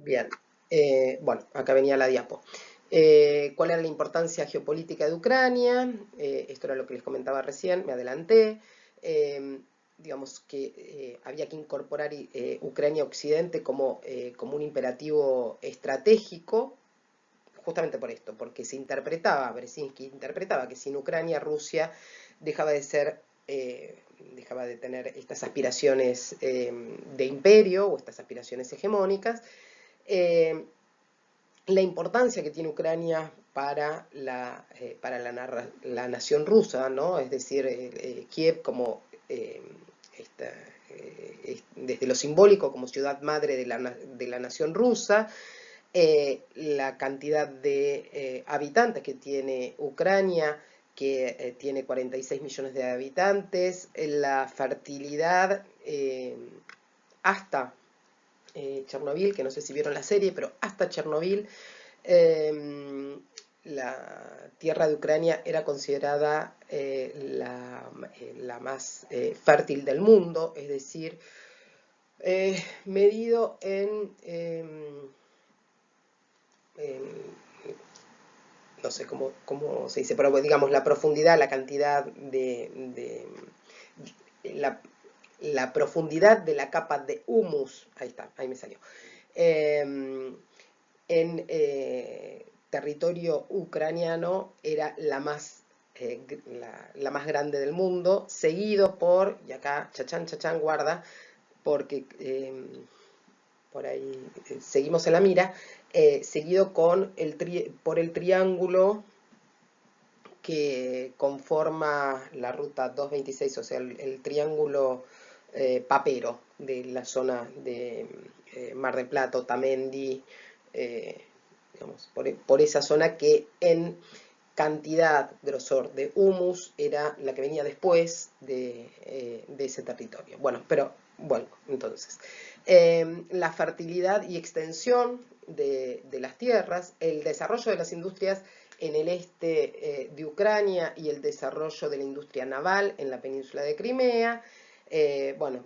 Bien, bueno, acá venía la diapo. ¿Cuál era la importancia geopolítica de Ucrania? Esto era lo que les comentaba recién, me adelanté. Digamos que había que incorporar Ucrania Occidente como un imperativo estratégico, justamente por esto, porque Brzezinski interpretaba que sin Ucrania Rusia dejaba de tener estas aspiraciones de imperio o estas aspiraciones hegemónicas. La importancia que tiene Ucrania para la nación rusa, ¿no? Es decir, Kiev como desde lo simbólico como ciudad madre de la nación rusa, la cantidad de habitantes que tiene Ucrania, que tiene 46 millones de habitantes, la fertilidad hasta Chernobyl, que no sé si vieron la serie, pero hasta Chernobyl la tierra de Ucrania era considerada la más fértil del mundo, es decir, medido no sé cómo se dice, pero digamos la profundidad, la cantidad la profundidad de la capa de humus, ahí está, ahí me salió, en territorio ucraniano era la más grande del mundo, seguido por, y acá chachán, guarda, porque por ahí seguimos en la mira, seguido por el triángulo que conforma la ruta 226, o sea, el triángulo papero de la zona de Mar del Plata, Otamendi, digamos, por esa zona que en cantidad, grosor de humus era la que venía después de ese territorio. Bueno, pero bueno, entonces, la fertilidad y extensión de las tierras, el desarrollo de las industrias en el este de Ucrania y el desarrollo de la industria naval en la península de Crimea, bueno,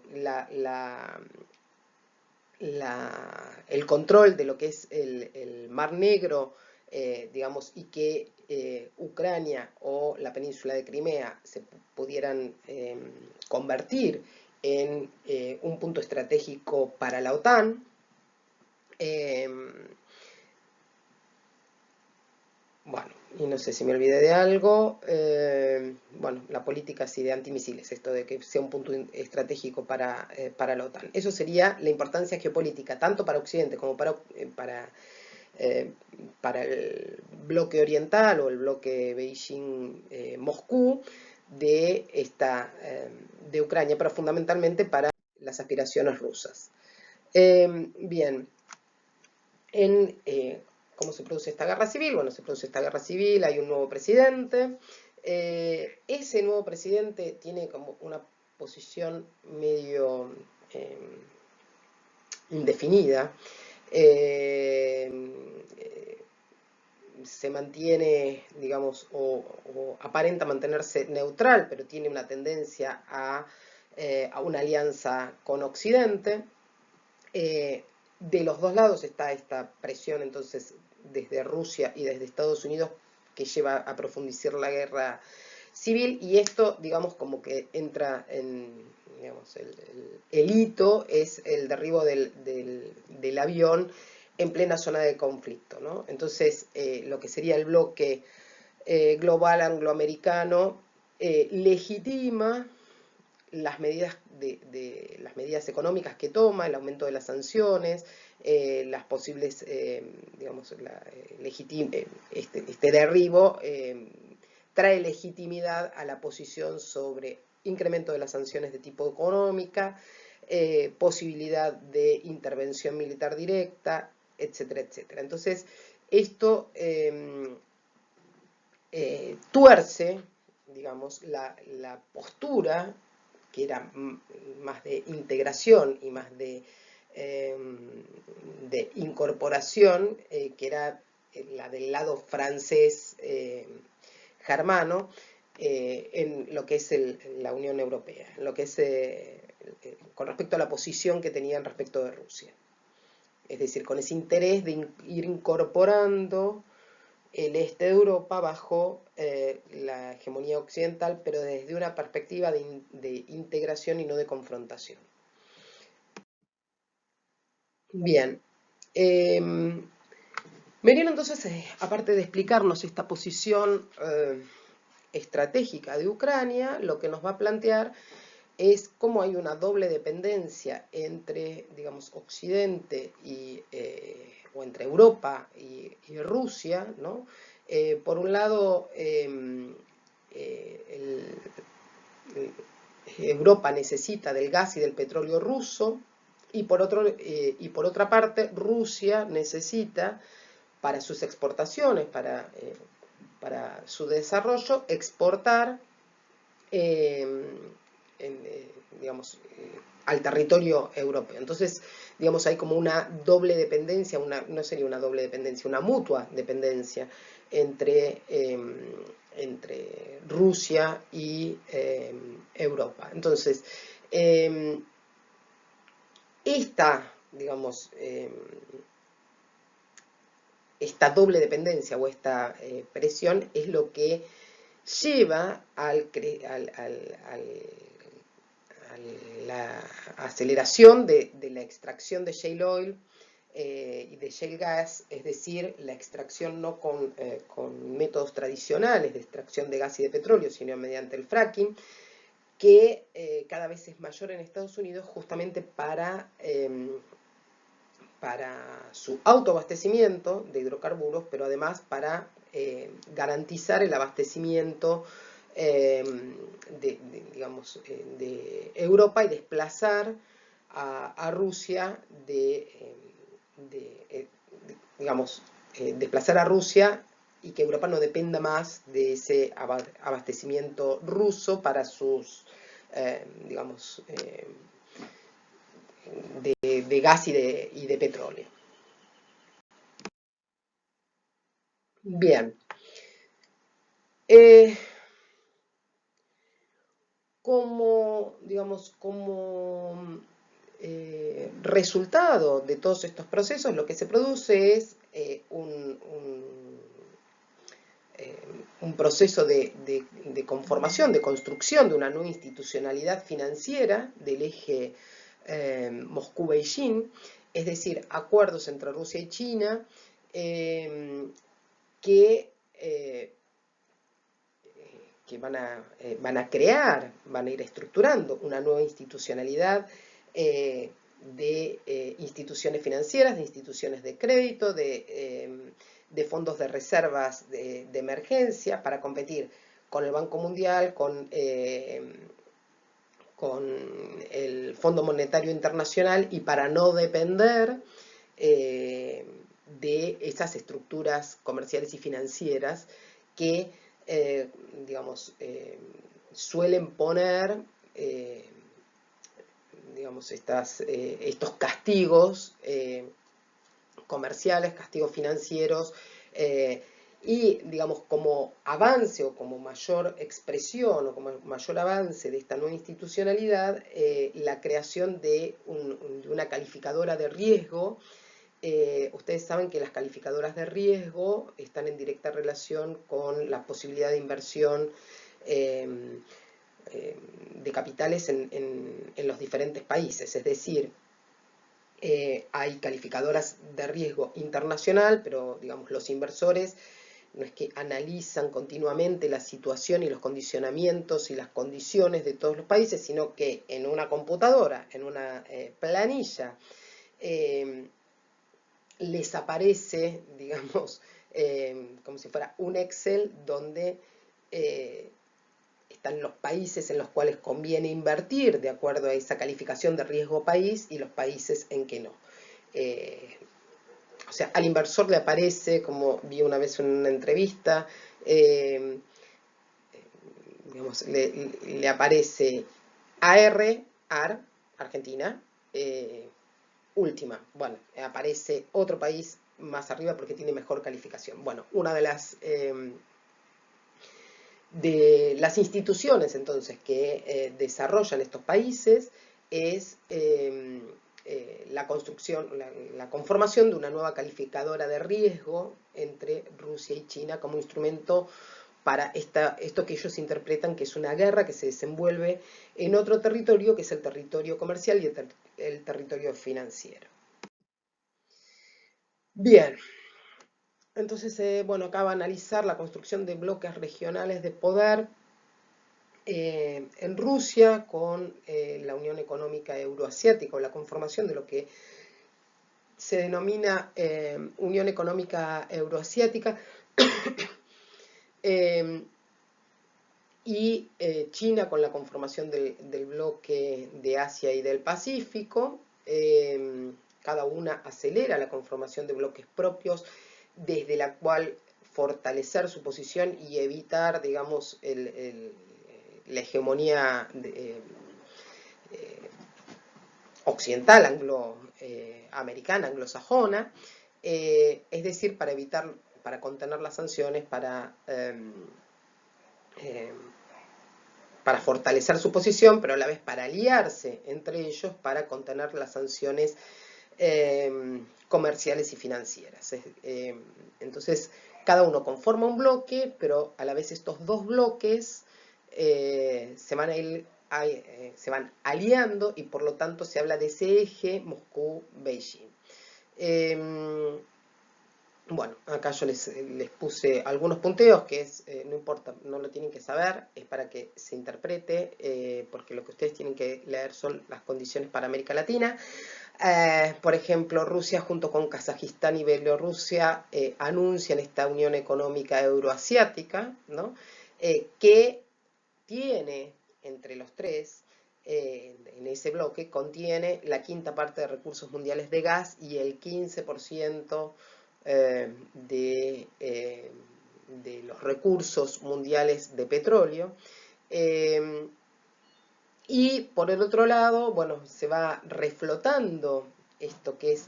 el control de lo que es el Mar Negro, digamos, y que Ucrania o la península de Crimea se pudieran convertir en un punto estratégico para la OTAN. Bueno, y no sé si me olvidé de algo. Bueno, la política así de antimisiles, esto de que sea un punto estratégico para la OTAN. Eso sería la importancia geopolítica, tanto para Occidente como para el bloque oriental o el bloque Beijing-Moscú de Ucrania, pero fundamentalmente para las aspiraciones rusas. Bien, ¿cómo se produce esta guerra civil? Bueno, se produce esta guerra civil, hay un nuevo presidente. Ese nuevo presidente tiene como una posición medio indefinida. Se mantiene, digamos, o aparenta mantenerse neutral, pero tiene una tendencia a una alianza con Occidente. De los dos lados está esta presión, entonces, desde Rusia y desde Estados Unidos, que lleva a profundizar la guerra civil, y esto, digamos, como que entra en, digamos, el hito es el derribo del avión en plena zona de conflicto, ¿no? Entonces, lo que sería el bloque global angloamericano legitima las medidas, las medidas económicas que toma, el aumento de las sanciones, las posibles, digamos, este derribo trae legitimidad a la posición sobre incremento de las sanciones de tipo económica, posibilidad de intervención militar directa, etcétera, etcétera. Entonces, esto tuerce, digamos, la postura que era más de integración y más de incorporación, que era la del lado francés germano, en lo que es la Unión Europea, en lo que es con respecto a la posición que tenían respecto de Rusia. Es decir, con ese interés de ir incorporando el este de Europa bajo la hegemonía occidental, pero desde una perspectiva de integración y no de confrontación. Bien. Meriano entonces, aparte de explicarnos esta posición estratégica de Ucrania, lo que nos va a plantear es cómo hay una doble dependencia entre, digamos, Occidente o entre Europa y Rusia, ¿no? Por un lado, Europa necesita del gas y del petróleo ruso, y por otra parte, Rusia necesita para sus exportaciones, para su desarrollo, exportar digamos, al territorio europeo. Entonces, digamos, hay como una doble dependencia, no sería una doble dependencia, una mutua dependencia entre Rusia y Europa. Entonces, digamos, esta doble dependencia o esta presión es lo que lleva a la aceleración de la extracción de shale oil y de shale gas, es decir, la extracción no con métodos tradicionales de extracción de gas y de petróleo, sino mediante el fracking, que cada vez es mayor en Estados Unidos justamente para su autoabastecimiento de hidrocarburos, pero además para garantizar el abastecimiento digamos, de Europa y desplazar a Rusia digamos, desplazar a Rusia y que Europa no dependa más de ese abastecimiento ruso para sus, digamos, de gas y de petróleo. Bien. Digamos, como resultado de todos estos procesos, lo que se produce es un proceso de conformación, de construcción de una nueva institucionalidad financiera del eje Moscú-Beijing, es decir, acuerdos entre Rusia y China que van a crear, van a ir estructurando una nueva institucionalidad de instituciones financieras, de instituciones de crédito, de fondos de reservas de emergencia para competir con el Banco Mundial, con el Fondo Monetario Internacional y para no depender de esas estructuras comerciales y financieras que digamos, suelen poner digamos, estos castigos comerciales, castigos financieros, Y, digamos, como avance o como mayor expresión o como mayor avance de esta nueva institucionalidad, la creación de una calificadora de riesgo. Ustedes saben que las calificadoras de riesgo están en directa relación con la posibilidad de inversión eh, de capitales en los diferentes países. Es decir, hay calificadoras de riesgo internacional, pero digamos los inversores no es que analizan continuamente la situación y los condicionamientos y las condiciones de todos los países, sino que en una computadora, en una planilla, eh, les aparece, digamos, como si fuera un Excel donde están los países en los cuales conviene invertir de acuerdo a esa calificación de riesgo país y los países en que no. Eh, o sea, al inversor le aparece, como vi una vez en una entrevista, digamos, le aparece AR, Argentina, última. Bueno, aparece otro país más arriba porque tiene mejor calificación. Bueno, una de las instituciones entonces que desarrollan estos países es la construcción, la conformación de una nueva calificadora de riesgo entre Rusia y China como instrumento para esto que ellos interpretan que es una guerra que se desenvuelve en otro territorio, que es el territorio comercial y el territorio financiero. Bien, entonces, bueno, acá va a analizar la construcción de bloques regionales de poder en Rusia con la Unión Económica Euroasiática, o la conformación de lo que se denomina Unión Económica Euroasiática, y China con la conformación del bloque de Asia y del Pacífico. Cada una acelera la conformación de bloques propios, desde la cual fortalecer su posición y evitar, digamos, la hegemonía occidental, americana, anglosajona, es decir, para contener las sanciones, para fortalecer su posición, pero a la vez para aliarse entre ellos para contener las sanciones comerciales y financieras. Entonces, cada uno conforma un bloque, pero a la vez estos dos bloques se van aliando y por lo tanto se habla de ese eje Moscú-Beijing. Bueno, acá yo les puse algunos punteos que no importa, no lo tienen que saber, es para que se interprete, porque lo que ustedes tienen que leer son las condiciones para América Latina. Por ejemplo, Rusia junto con Kazajistán y Bielorrusia anuncian esta Unión Económica Euroasiática, ¿no? Que tiene entre los tres, en ese bloque, contiene la quinta parte de recursos mundiales de gas y el 15% de los recursos mundiales de petróleo. Y por el otro lado, bueno, se va reflotando esto que es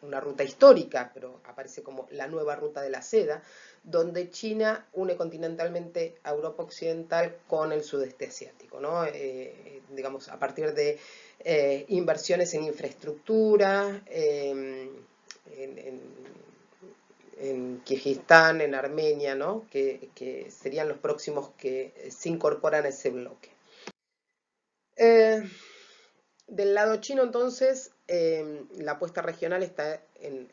una ruta histórica, pero aparece como la nueva ruta de la seda, donde China une continentalmente a Europa Occidental con el sudeste asiático, ¿no? Digamos, a partir de inversiones en infraestructura, en Kirguistán, en Armenia, ¿no? Que serían los próximos que se incorporan a ese bloque. Del lado chino, entonces, la apuesta regional está en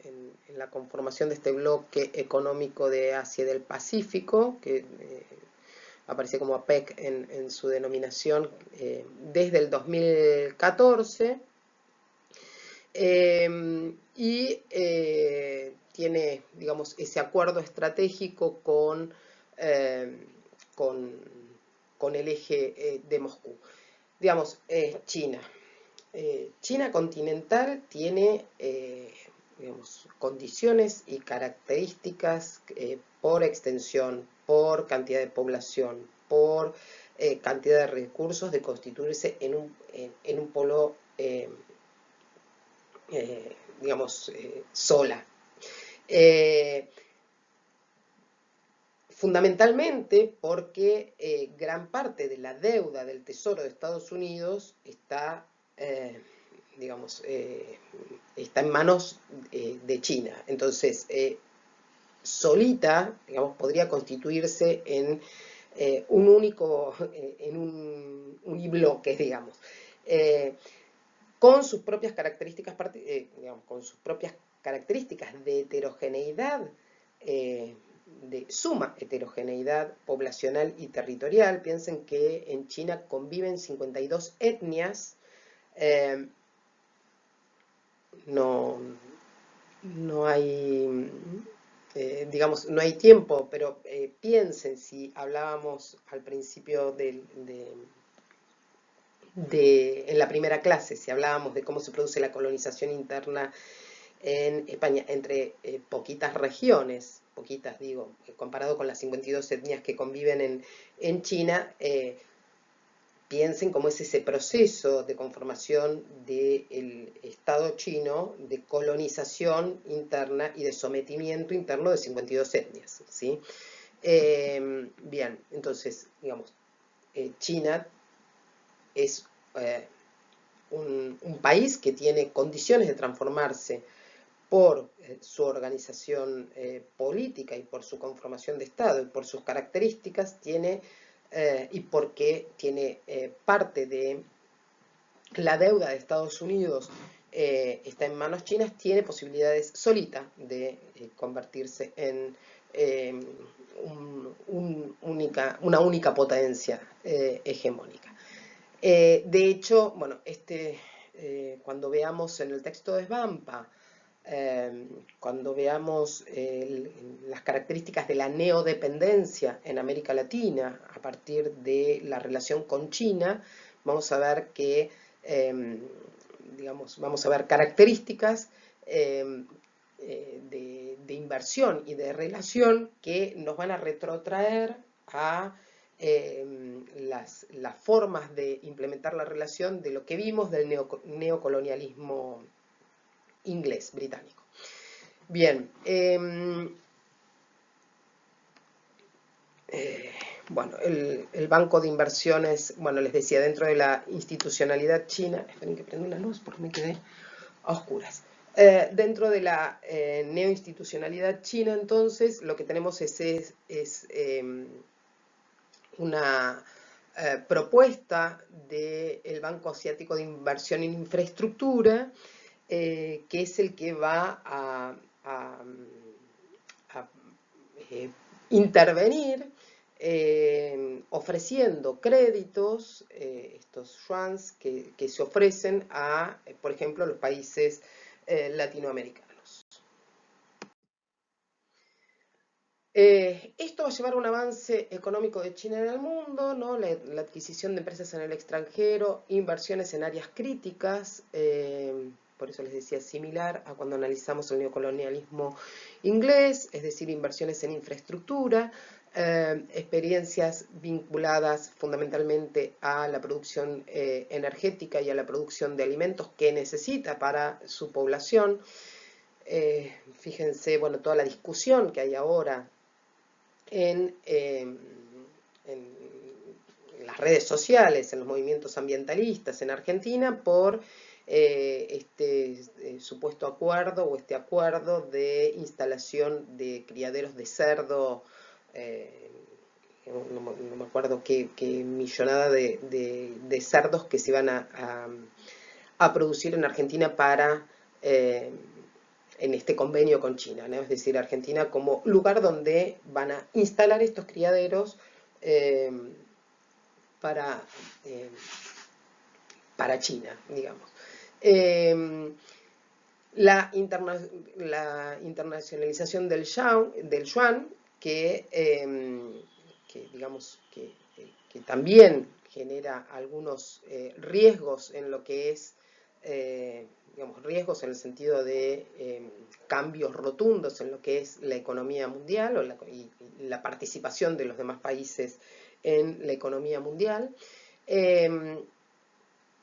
la conformación de este bloque económico de Asia y del Pacífico, que aparece como APEC en su denominación desde el 2014, y tiene, digamos, ese acuerdo estratégico con el eje de Moscú. Digamos, China. China continental tiene, digamos, condiciones y características por extensión, por cantidad de población, por cantidad de recursos de constituirse en un polo, digamos, sola. fundamentalmente porque gran parte de la deuda del Tesoro de Estados Unidos está, digamos, está en manos de China. Entonces, solita, digamos, podría constituirse en un único, en un unibloque, digamos, con sus propias características, digamos, con sus propias características de heterogeneidad, de suma heterogeneidad poblacional y territorial. Piensen que en China conviven 52 etnias. No, no hay, digamos, no hay tiempo, pero piensen si hablábamos al principio en la primera clase, si hablábamos de cómo se produce la colonización interna en España entre poquitas regiones, poquitas digo, comparado con las 52 etnias que conviven en China, piensen cómo es ese proceso de conformación del Estado chino, de colonización interna y de sometimiento interno de 52 etnias, ¿sí? Bien, entonces, digamos, China es un país que tiene condiciones de transformarse por su organización política y por su conformación de Estado y por sus características, y porque tiene parte de la deuda de Estados Unidos está en manos chinas, tiene posibilidades solita de convertirse en una única potencia hegemónica. De hecho, bueno, cuando veamos en el texto de Svampa, cuando veamos las características de la neodependencia en América Latina a partir de la relación con China, vamos a ver que, digamos, vamos a ver características de inversión y de relación que nos van a retrotraer a las formas de implementar la relación de lo que vimos del neocolonialismo inglés, británico. Bien, bueno, el banco de inversiones, bueno, les decía, dentro de la institucionalidad china, esperen que prenda una luz porque me quedé a oscuras. Dentro de la neoinstitucionalidad china, entonces, lo que tenemos es una propuesta del Banco Asiático de Inversión en Infraestructura, que es el que va a intervenir ofreciendo créditos, estos yuans que se ofrecen a, por ejemplo, los países latinoamericanos. Esto va a llevar a un avance económico de China en el mundo, ¿no? La adquisición de empresas en el extranjero, inversiones en áreas críticas, por eso les decía similar a cuando analizamos el neocolonialismo inglés, es decir, inversiones en infraestructura, experiencias vinculadas fundamentalmente a la producción energética y a la producción de alimentos que necesita para su población. Fíjense, bueno, toda la discusión que hay ahora en las redes sociales, en los movimientos ambientalistas en Argentina por supuesto acuerdo o este acuerdo de instalación de criaderos de cerdo, no me acuerdo qué millonada de cerdos que se iban a producir en Argentina para en este convenio con China, ¿no? Es decir, Argentina como lugar donde van a instalar estos criaderos para, para China, digamos. La internacionalización del yuan que digamos que también genera algunos riesgos en lo que es digamos, riesgos en el sentido de cambios rotundos en lo que es la economía mundial y la participación de los demás países en la economía mundial.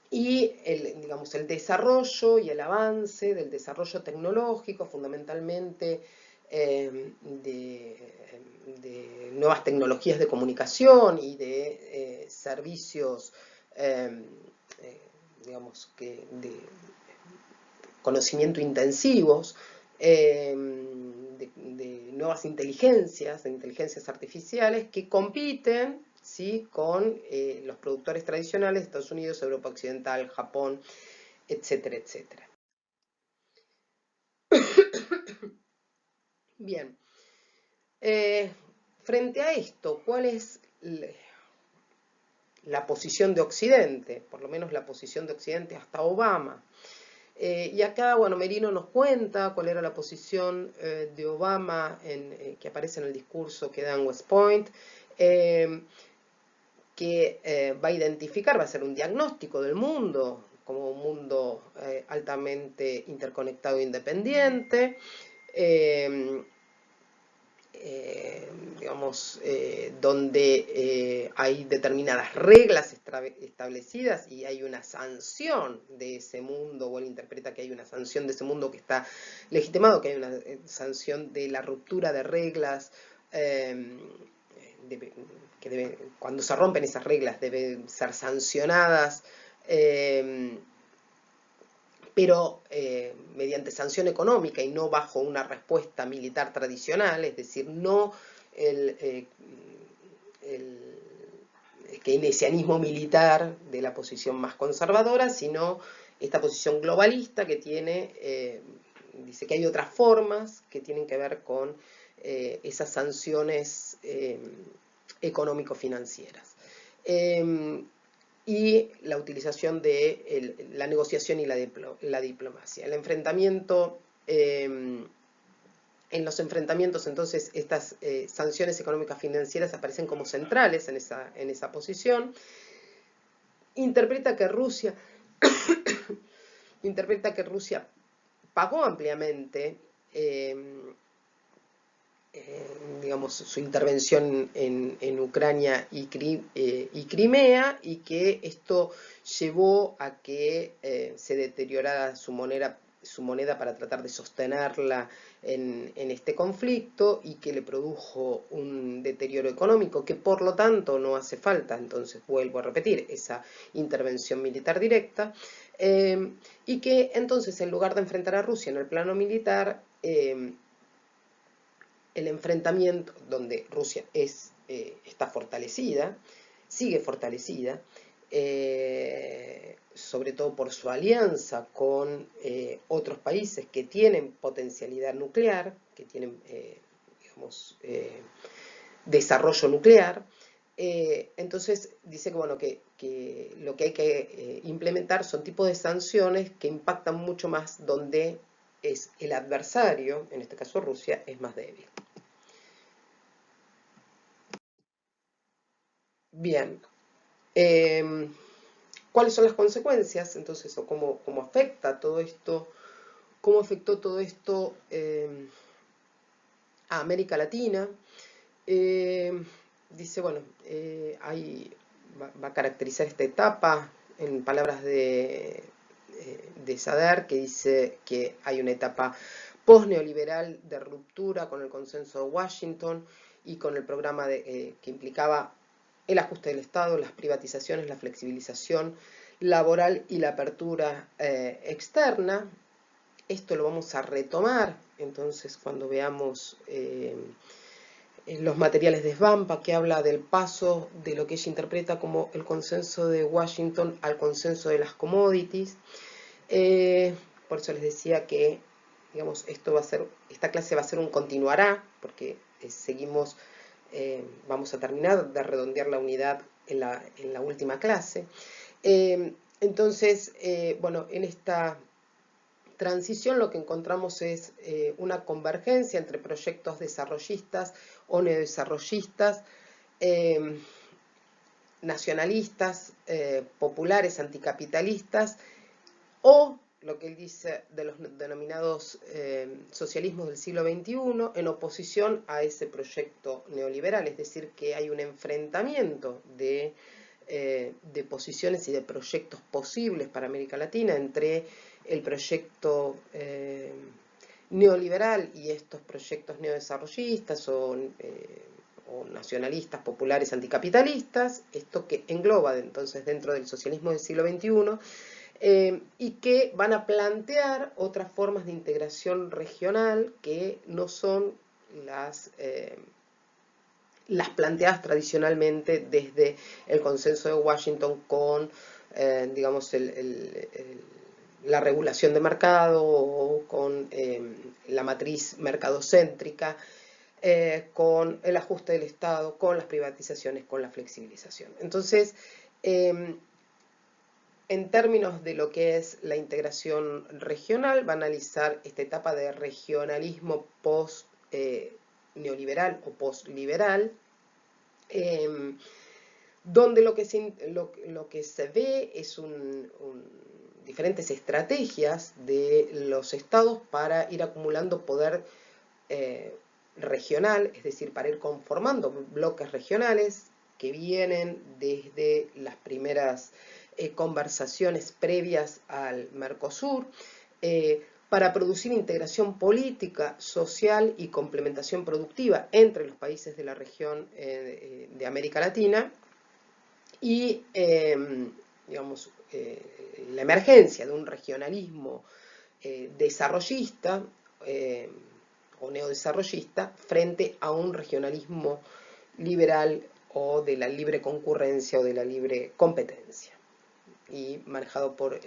Y digamos, el desarrollo y el avance del desarrollo tecnológico, fundamentalmente de nuevas tecnologías de comunicación y de servicios, digamos, de conocimiento intensivos, de nuevas inteligencias, de inteligencias artificiales que compiten, ¿sí?, con los productores tradicionales de Estados Unidos, Europa Occidental, Japón, etcétera, etcétera. Bien, frente a esto, ¿cuál es la posición de Occidente? Por lo menos la posición de Occidente hasta Obama. Y acá, bueno, Merino nos cuenta cuál era la posición de Obama que aparece en el discurso que da en West Point, que va a identificar, va a hacer un diagnóstico del mundo como un mundo altamente interconectado e independiente, digamos, donde hay determinadas reglas establecidas y hay una sanción de ese mundo, o él interpreta que hay una sanción de ese mundo que está legitimado, que hay una sanción de la ruptura de reglas, cuando se rompen esas reglas deben ser sancionadas, pero mediante sanción económica y no bajo una respuesta militar tradicional, es decir, no el keynesianismo militar de la posición más conservadora, sino esta posición globalista que tiene, dice que hay otras formas que tienen que ver con esas sanciones económico-financieras. Y la utilización de la negociación y la diplomacia. El enfrentamiento, en los enfrentamientos, entonces, estas sanciones económicas financieras aparecen como centrales en esa posición. Interpreta que Rusia pagó ampliamente digamos, su intervención en Ucrania y Crimea, y que esto llevó a que se deteriorara su moneda para tratar de sostenerla en este conflicto, y que le produjo un deterioro económico que por lo tanto no hace falta, entonces vuelvo a repetir, esa intervención militar directa, y que entonces en lugar de enfrentar a Rusia en el plano militar, el enfrentamiento donde Rusia está fortalecida, sigue fortalecida, sobre todo por su alianza con otros países que tienen potencialidad nuclear, que tienen, digamos, desarrollo nuclear. Entonces dice que, bueno, que lo que hay que implementar son tipos de sanciones que impactan mucho más donde es el adversario, en este caso Rusia, es más débil. Bien, ¿cuáles son las consecuencias entonces, o cómo afecta todo esto, cómo afectó todo esto a América Latina? Dice, bueno, va a caracterizar esta etapa en palabras de Sader, que dice que hay una etapa post-neoliberal de ruptura con el consenso de Washington y con el programa que implicaba el ajuste del Estado, las privatizaciones, la flexibilización laboral y la apertura externa. Esto lo vamos a retomar entonces cuando veamos los materiales de Svampa, que habla del paso de lo que ella interpreta como el consenso de Washington al consenso de las commodities. Por eso les decía que, digamos, esta clase va a ser un continuará, porque seguimos, vamos a terminar de redondear la unidad en la última clase. Entonces, bueno, en esta transición lo que encontramos es una convergencia entre proyectos desarrollistas o neodesarrollistas, nacionalistas, populares, anticapitalistas, o lo que él dice de los denominados socialismos del siglo XXI, en oposición a ese proyecto neoliberal. Es decir, que hay un enfrentamiento de posiciones y de proyectos posibles para América Latina entre el proyecto neoliberal y estos proyectos neodesarrollistas o nacionalistas, populares, anticapitalistas, esto que engloba entonces dentro del socialismo del siglo XXI, y que van a plantear otras formas de integración regional que no son las planteadas tradicionalmente desde el consenso de Washington con, digamos, la regulación de mercado o con la matriz mercadocéntrica, con el ajuste del Estado, con las privatizaciones, con la flexibilización. Entonces, en términos de lo que es la integración regional, va a analizar esta etapa de regionalismo post-neoliberal o post-liberal, donde lo que se ve es diferentes estrategias de los estados para ir acumulando poder regional, es decir, para ir conformando bloques regionales que vienen desde las primeras conversaciones previas al Mercosur, para producir integración política, social y complementación productiva entre los países de la región de América Latina y, digamos, la emergencia de un regionalismo desarrollista o neodesarrollista frente a un regionalismo liberal o de la libre concurrencia o de la libre competencia y manejado por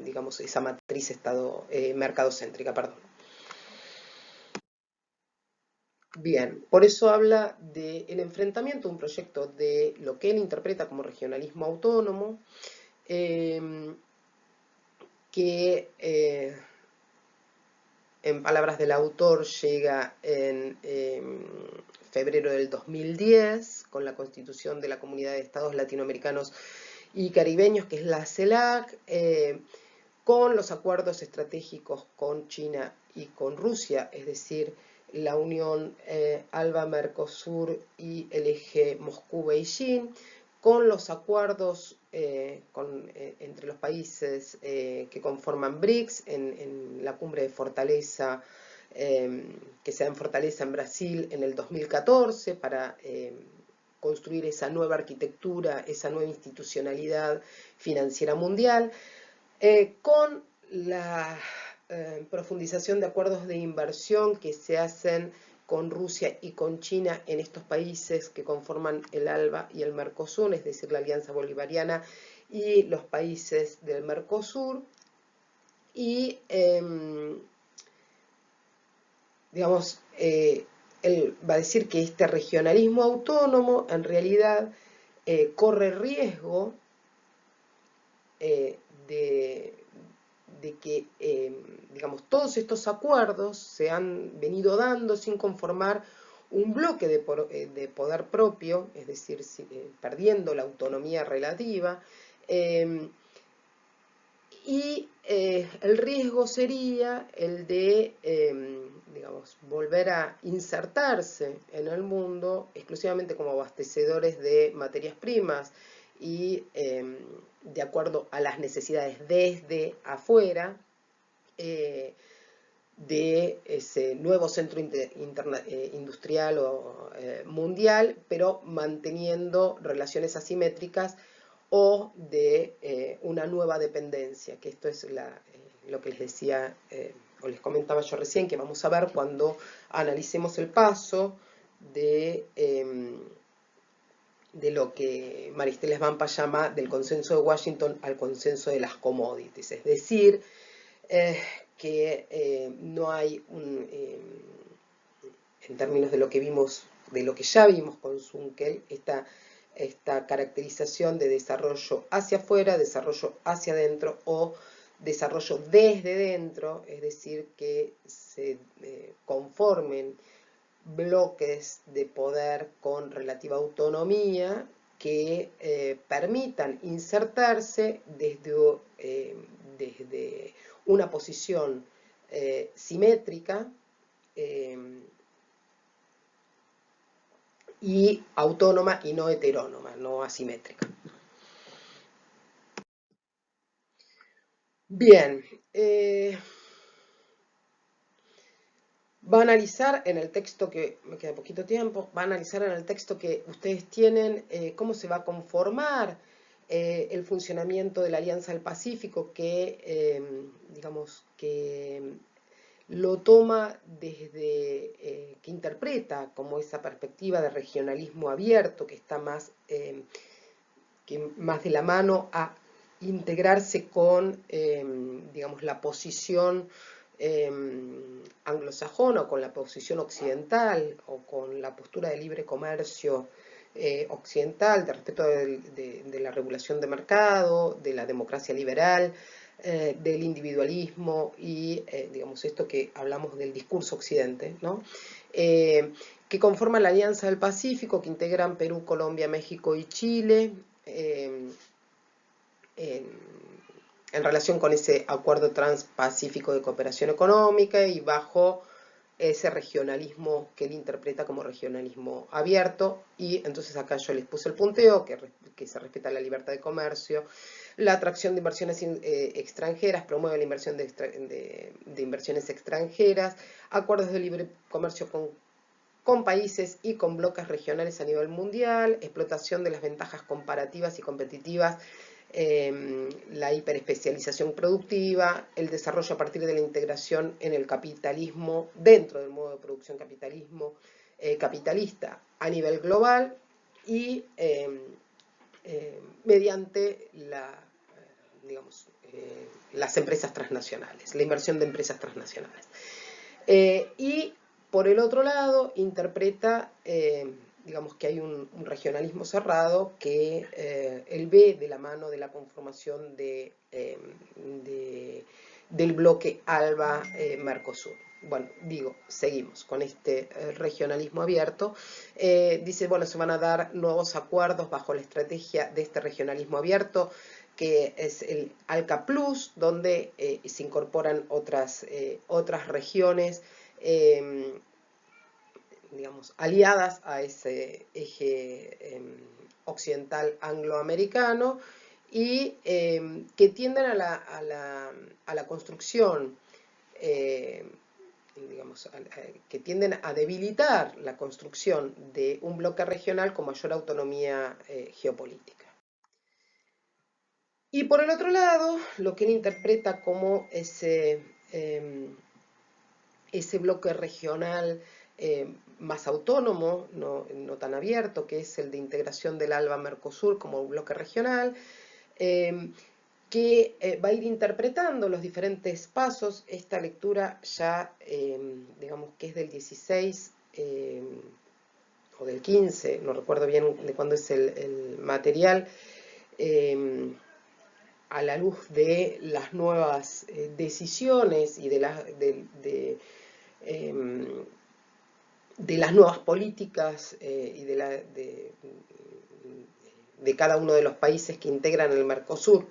digamos, esa matriz mercadocéntrica, perdón. Bien, por eso habla del enfrentamiento, un proyecto de lo que él interpreta como regionalismo autónomo, que en palabras del autor llega en febrero del 2010 con la constitución de la Comunidad de Estados Latinoamericanos y Caribeños, que es la CELAC, con los acuerdos estratégicos con China y con Rusia, es decir, la unión ALBA-Mercosur y el eje Moscú-Beijing, con los acuerdos entre los países que conforman BRICS en la cumbre de Fortaleza, que se da en Fortaleza en Brasil en el 2014 para construir esa nueva arquitectura, esa nueva institucionalidad financiera mundial, con la profundización de acuerdos de inversión que se hacen con Rusia y con China en estos países que conforman el ALBA y el Mercosur, es decir, la Alianza Bolivariana y los países del Mercosur. Y, digamos, él va a decir que este regionalismo autónomo en realidad corre riesgo de que, digamos, todos estos acuerdos se han venido dando sin conformar un bloque de poder propio, es decir, perdiendo la autonomía relativa, y el riesgo sería el de, digamos, volver a insertarse en el mundo exclusivamente como abastecedores de materias primas y de acuerdo a las necesidades desde afuera de ese nuevo centro industrial o mundial, pero manteniendo relaciones asimétricas o de una nueva dependencia, que esto es lo que les decía o les comentaba yo recién, que vamos a ver cuando analicemos el paso de lo que Maristeles Vampa llama del consenso de Washington al consenso de las commodities, es decir, que no hay en términos de lo que vimos, de lo que ya vimos con Zunkel, esta caracterización de desarrollo hacia afuera, desarrollo hacia adentro o desarrollo desde dentro, es decir, que se conformen bloques de poder con relativa autonomía que permitan insertarse desde una posición simétrica y autónoma y no heterónoma, no asimétrica. Bien, Va a analizar en el texto que, me queda poquito tiempo, va a analizar en el texto que ustedes tienen cómo se va a conformar el funcionamiento de la Alianza del Pacífico, que digamos que lo toma desde, que interpreta como esa perspectiva de regionalismo abierto, que está más, más de la mano a integrarse con, digamos, la posición anglosajona o con la posición occidental o con la postura de libre comercio occidental, de respeto de la regulación de mercado, de la democracia liberal, del individualismo y, digamos, esto que hablamos del discurso occidente, ¿no? Que conforman la Alianza del Pacífico, que integran Perú, Colombia, México y Chile, en relación con ese acuerdo transpacífico de cooperación económica y bajo ese regionalismo que él interpreta como regionalismo abierto. Y entonces acá yo les puse el punteo, que se respeta la libertad de comercio, la atracción de inversiones extranjeras, promueve la inversión de inversiones extranjeras, acuerdos de libre comercio con países y con bloques regionales a nivel mundial, explotación de las ventajas comparativas y competitivas, la hiperespecialización productiva, el desarrollo a partir de la integración en el capitalismo, dentro del modo de producción capitalista a nivel global y mediante digamos, las empresas transnacionales, la inversión de empresas transnacionales. Y por el otro lado, interpreta, digamos que hay un regionalismo cerrado que él ve de la mano de la conformación del bloque ALBA-Mercosur. Bueno, digo, seguimos con este regionalismo abierto. Dice, bueno, se van a dar nuevos acuerdos bajo la estrategia de este regionalismo abierto, que es el ALCA Plus, donde se incorporan otras regiones, digamos, aliadas a ese eje occidental angloamericano y que tienden a la construcción, digamos, que tienden a debilitar la construcción de un bloque regional con mayor autonomía geopolítica. Y por el otro lado, lo que él interpreta como ese bloque regional más autónomo, no tan abierto, que es el de integración del ALBA-Mercosur como bloque regional, que va a ir interpretando los diferentes pasos. Esta lectura ya, digamos que es del 16 o del 15, no recuerdo bien de cuándo es el material, a la luz de las nuevas decisiones y de las nuevas políticas y de cada uno de los países que integran el Mercosur,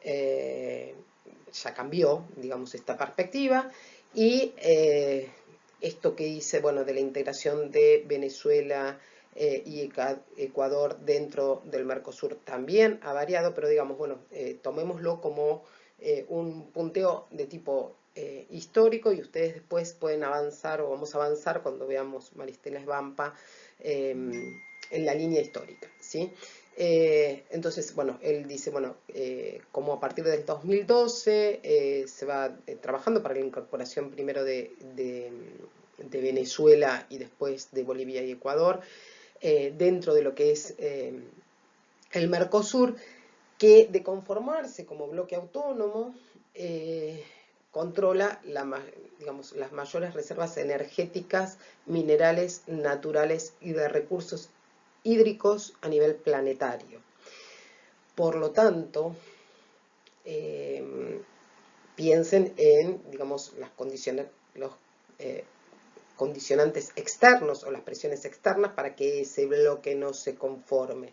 ya cambió, digamos, esta perspectiva, y esto que dice, bueno, de la integración de Venezuela y Ecuador dentro del Mercosur también ha variado, pero digamos, bueno, tomémoslo como un punteo de tipo histórico y ustedes después pueden avanzar o vamos a avanzar cuando veamos Maristela Svampa en la línea histórica, ¿sí? Entonces, bueno, él dice, bueno, como a partir del 2012 se va trabajando para la incorporación primero de Venezuela y después de Bolivia y Ecuador, dentro de lo que es el Mercosur, que de conformarse como bloque autónomo, controla digamos, las mayores reservas energéticas, minerales, naturales y de recursos hídricos a nivel planetario. Por lo tanto, piensen en, digamos, los condicionantes externos o las presiones externas para que ese bloque no se conforme.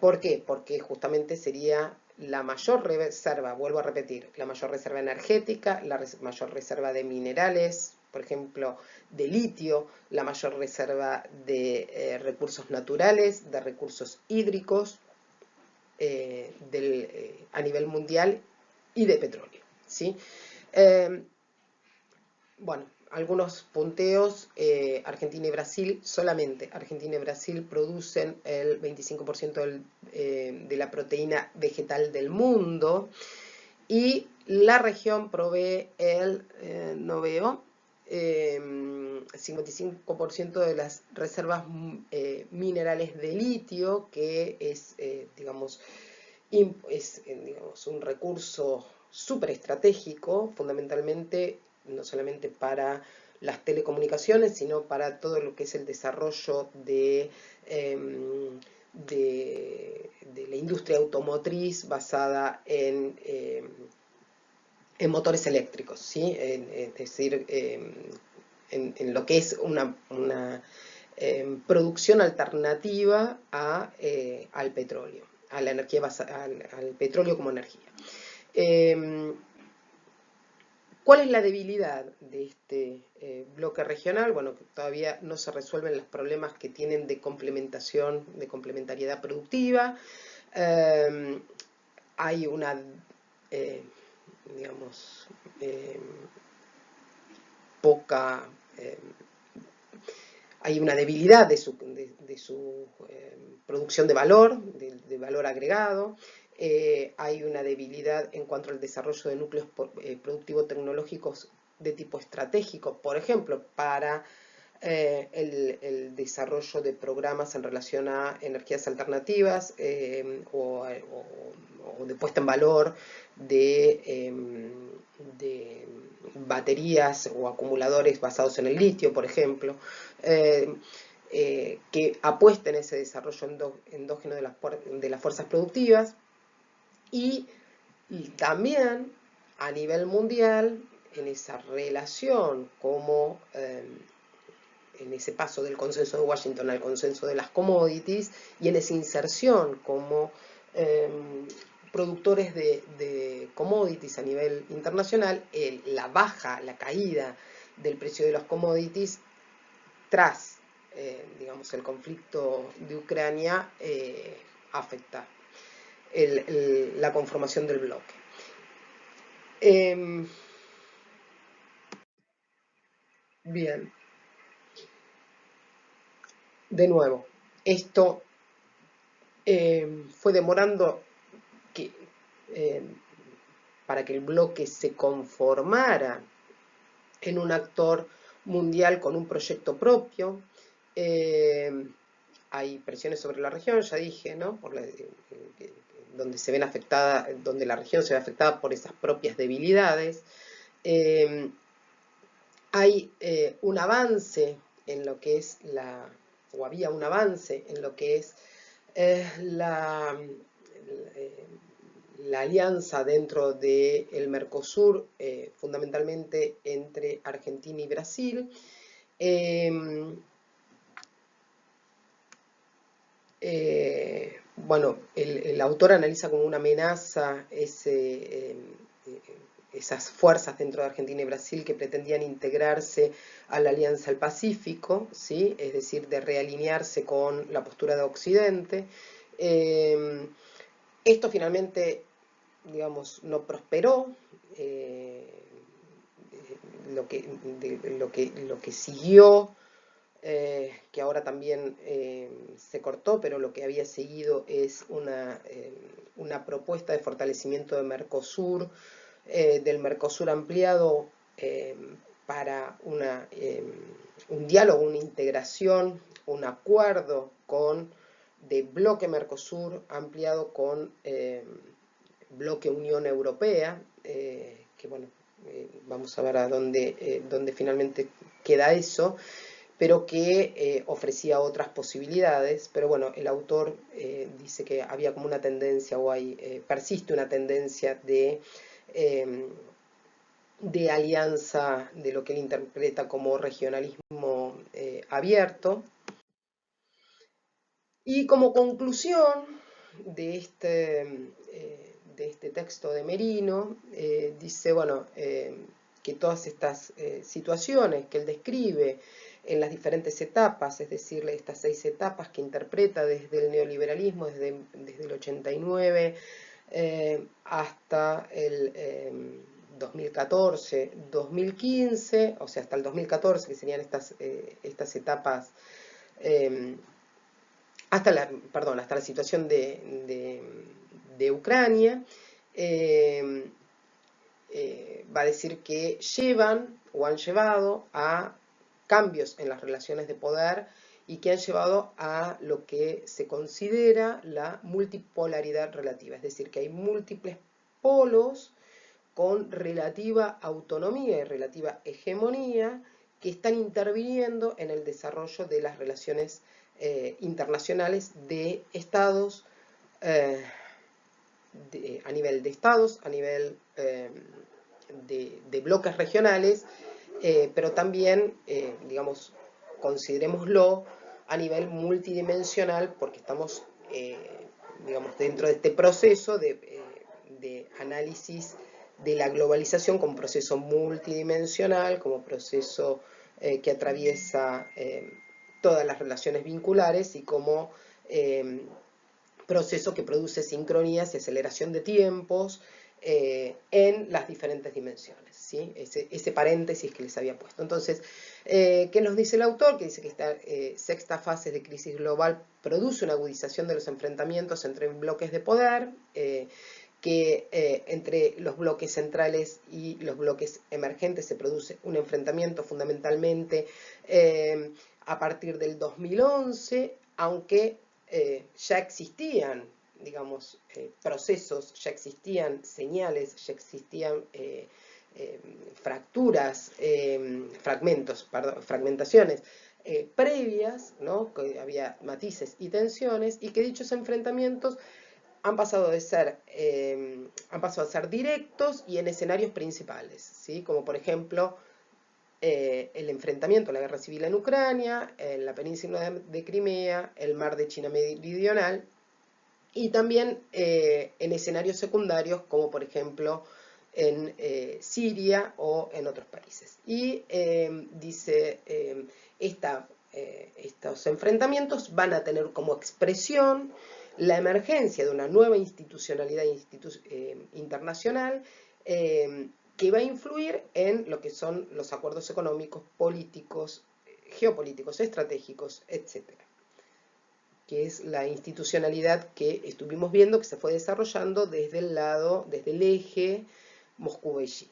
¿Por qué? Porque justamente sería la mayor reserva, vuelvo a repetir, la mayor reserva energética, la mayor reserva de minerales, por ejemplo, de litio, la mayor reserva de recursos naturales, de recursos hídricos a nivel mundial y de petróleo, ¿sí? bueno, algunos punteos, Argentina y Brasil, solamente Argentina y Brasil producen el 25% de la proteína vegetal del mundo, y la región provee no veo, 55% de las reservas minerales de litio, que es, digamos, digamos, un recurso súper estratégico, fundamentalmente, no solamente para las telecomunicaciones, sino para todo lo que es el desarrollo de la industria automotriz basada en motores eléctricos, ¿sí? Es decir, en lo que es una producción alternativa al petróleo, a la energía al petróleo como energía. ¿Cuál es la debilidad de este bloque regional? Bueno, que todavía no se resuelven los problemas que tienen de complementación, de complementariedad productiva. Hay una, digamos, poca... hay una debilidad de su producción de valor, de valor agregado. Hay una debilidad en cuanto al desarrollo de núcleos productivos tecnológicos de tipo estratégico, por ejemplo, para el desarrollo de programas en relación a energías alternativas o de puesta en valor de baterías o acumuladores basados en el litio, por ejemplo, que apuesten ese desarrollo endógeno de las fuerzas productivas, y también a nivel mundial, en esa relación como en ese paso del consenso de Washington al consenso de las commodities, y en esa inserción como productores de commodities a nivel internacional, la caída del precio de los commodities tras, digamos, el conflicto de Ucrania afecta la conformación del bloque. Bien, de nuevo, esto fue demorando para que el bloque se conformara en un actor mundial con un proyecto propio. Hay presiones sobre la región, ya dije, ¿no? Donde se ven donde la región se ve afectada por esas propias debilidades. Hay un avance en lo que es o había un avance en lo que es la alianza dentro del Mercosur, fundamentalmente entre Argentina y Brasil. Bueno, el autor analiza como una amenaza esas fuerzas dentro de Argentina y Brasil que pretendían integrarse a la Alianza del Pacífico, ¿sí? Es decir, de realinearse con la postura de Occidente. Esto finalmente, digamos, no prosperó. Lo que siguió, que ahora también se cortó, pero lo que había seguido es una propuesta de fortalecimiento de Mercosur, del Mercosur ampliado para un diálogo, una integración, un acuerdo de bloque Mercosur ampliado con bloque Unión Europea, que bueno, vamos a ver a dónde finalmente queda eso, pero que ofrecía otras posibilidades. Pero bueno, el autor dice que había como una tendencia, persiste una tendencia de alianza, de lo que él interpreta como regionalismo abierto. Y como conclusión de este texto de Merino, dice, bueno, que todas estas situaciones que él describe en las diferentes etapas, es decir, estas 6 etapas que interpreta desde el neoliberalismo, desde el 89 hasta el 2014, 2015, o sea, hasta el 2014, que serían estas etapas, hasta la situación de Ucrania, va a decir que llevan o han llevado a cambios en las relaciones de poder y que han llevado a lo que se considera la multipolaridad relativa, es decir, que hay múltiples polos con relativa autonomía y relativa hegemonía que están interviniendo en el desarrollo de las relaciones internacionales de estados, a nivel de estados, a nivel de bloques regionales, pero también, digamos, considerémoslo a nivel multidimensional, porque estamos, digamos, dentro de este proceso de análisis de la globalización como proceso multidimensional, como proceso que atraviesa todas las relaciones vinculares y como proceso que produce sincronías y aceleración de tiempos en las diferentes dimensiones, ¿sí? Ese paréntesis que les había puesto. Entonces, ¿qué nos dice el autor? Que dice que esta sexta fase de crisis global produce una agudización de los enfrentamientos entre bloques de poder, que entre los bloques centrales y los bloques emergentes se produce un enfrentamiento fundamentalmente a partir del 2011, aunque ya existían, digamos, procesos, ya existían señales, ya existían fragmentaciones previas, ¿no? Que había matices y tensiones, y que dichos enfrentamientos han pasado a ser directos y en escenarios principales, ¿sí? Como por ejemplo el enfrentamiento, la guerra civil en Ucrania, en la península de Crimea, el mar de China Meridional, y también en escenarios secundarios como por ejemplo en Siria o en otros países. Y dice, estos enfrentamientos van a tener como expresión la emergencia de una nueva institucionalidad internacional que va a influir en lo que son los acuerdos económicos, políticos, geopolíticos, estratégicos, etc. Que es la institucionalidad que estuvimos viendo que se fue desarrollando desde el eje Moscú-Beijing.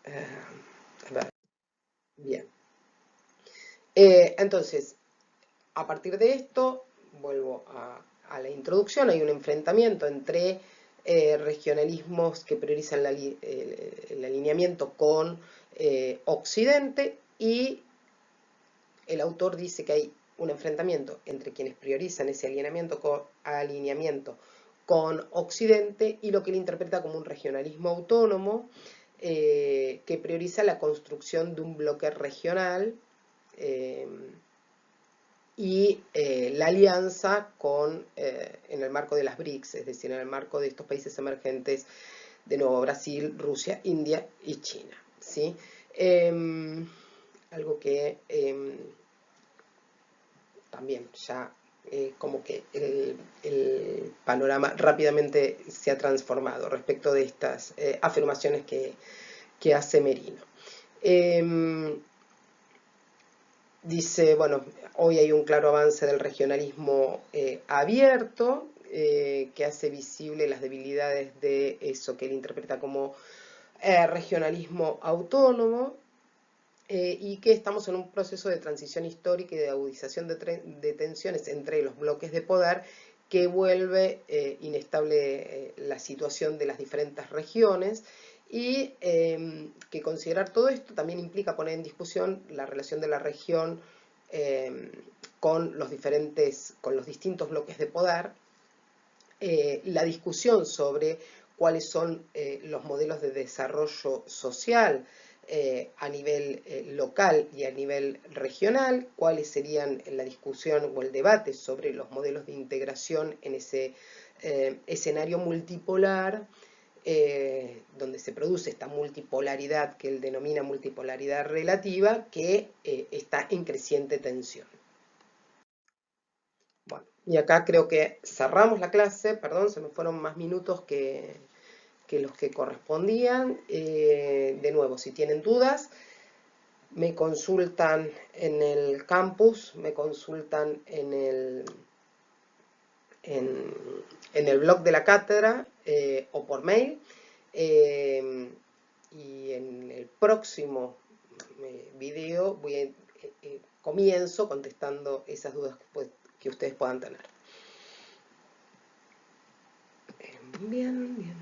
A ver, bien. Entonces, a partir de esto, vuelvo a la introducción, hay un enfrentamiento entre regionalismos que priorizan el alineamiento con Occidente, y el autor dice que hay un enfrentamiento entre quienes priorizan ese alineamiento con Occidente y lo que él interpreta como un regionalismo autónomo que prioriza la construcción de un bloque regional y la alianza en el marco de las BRICS, es decir, en el marco de estos países emergentes, de nuevo Brasil, Rusia, India y China, ¿sí? Algo que también ya como que el panorama rápidamente se ha transformado respecto de estas afirmaciones que hace Merino. Dice, bueno, hoy hay un claro avance del regionalismo abierto que hace visible las debilidades de eso que él interpreta como regionalismo autónomo, y que estamos en un proceso de transición histórica y de agudización de tensiones entre los bloques de poder que vuelve inestable la situación de las diferentes regiones, y que considerar todo esto también implica poner en discusión la relación de la región con los distintos bloques de poder, la discusión sobre cuáles son los modelos de desarrollo social a nivel local y a nivel regional, cuáles serían la discusión o el debate sobre los modelos de integración en ese escenario multipolar, donde se produce esta multipolaridad que él denomina multipolaridad relativa, que está en creciente tensión. Bueno, y acá creo que cerramos la clase, perdón, se me fueron más minutos que que los que correspondían. De nuevo, si tienen dudas, me consultan en el campus, me consultan en el blog de la cátedra o por mail. Y en el próximo video comienzo contestando esas dudas que ustedes puedan tener. Bien, bien.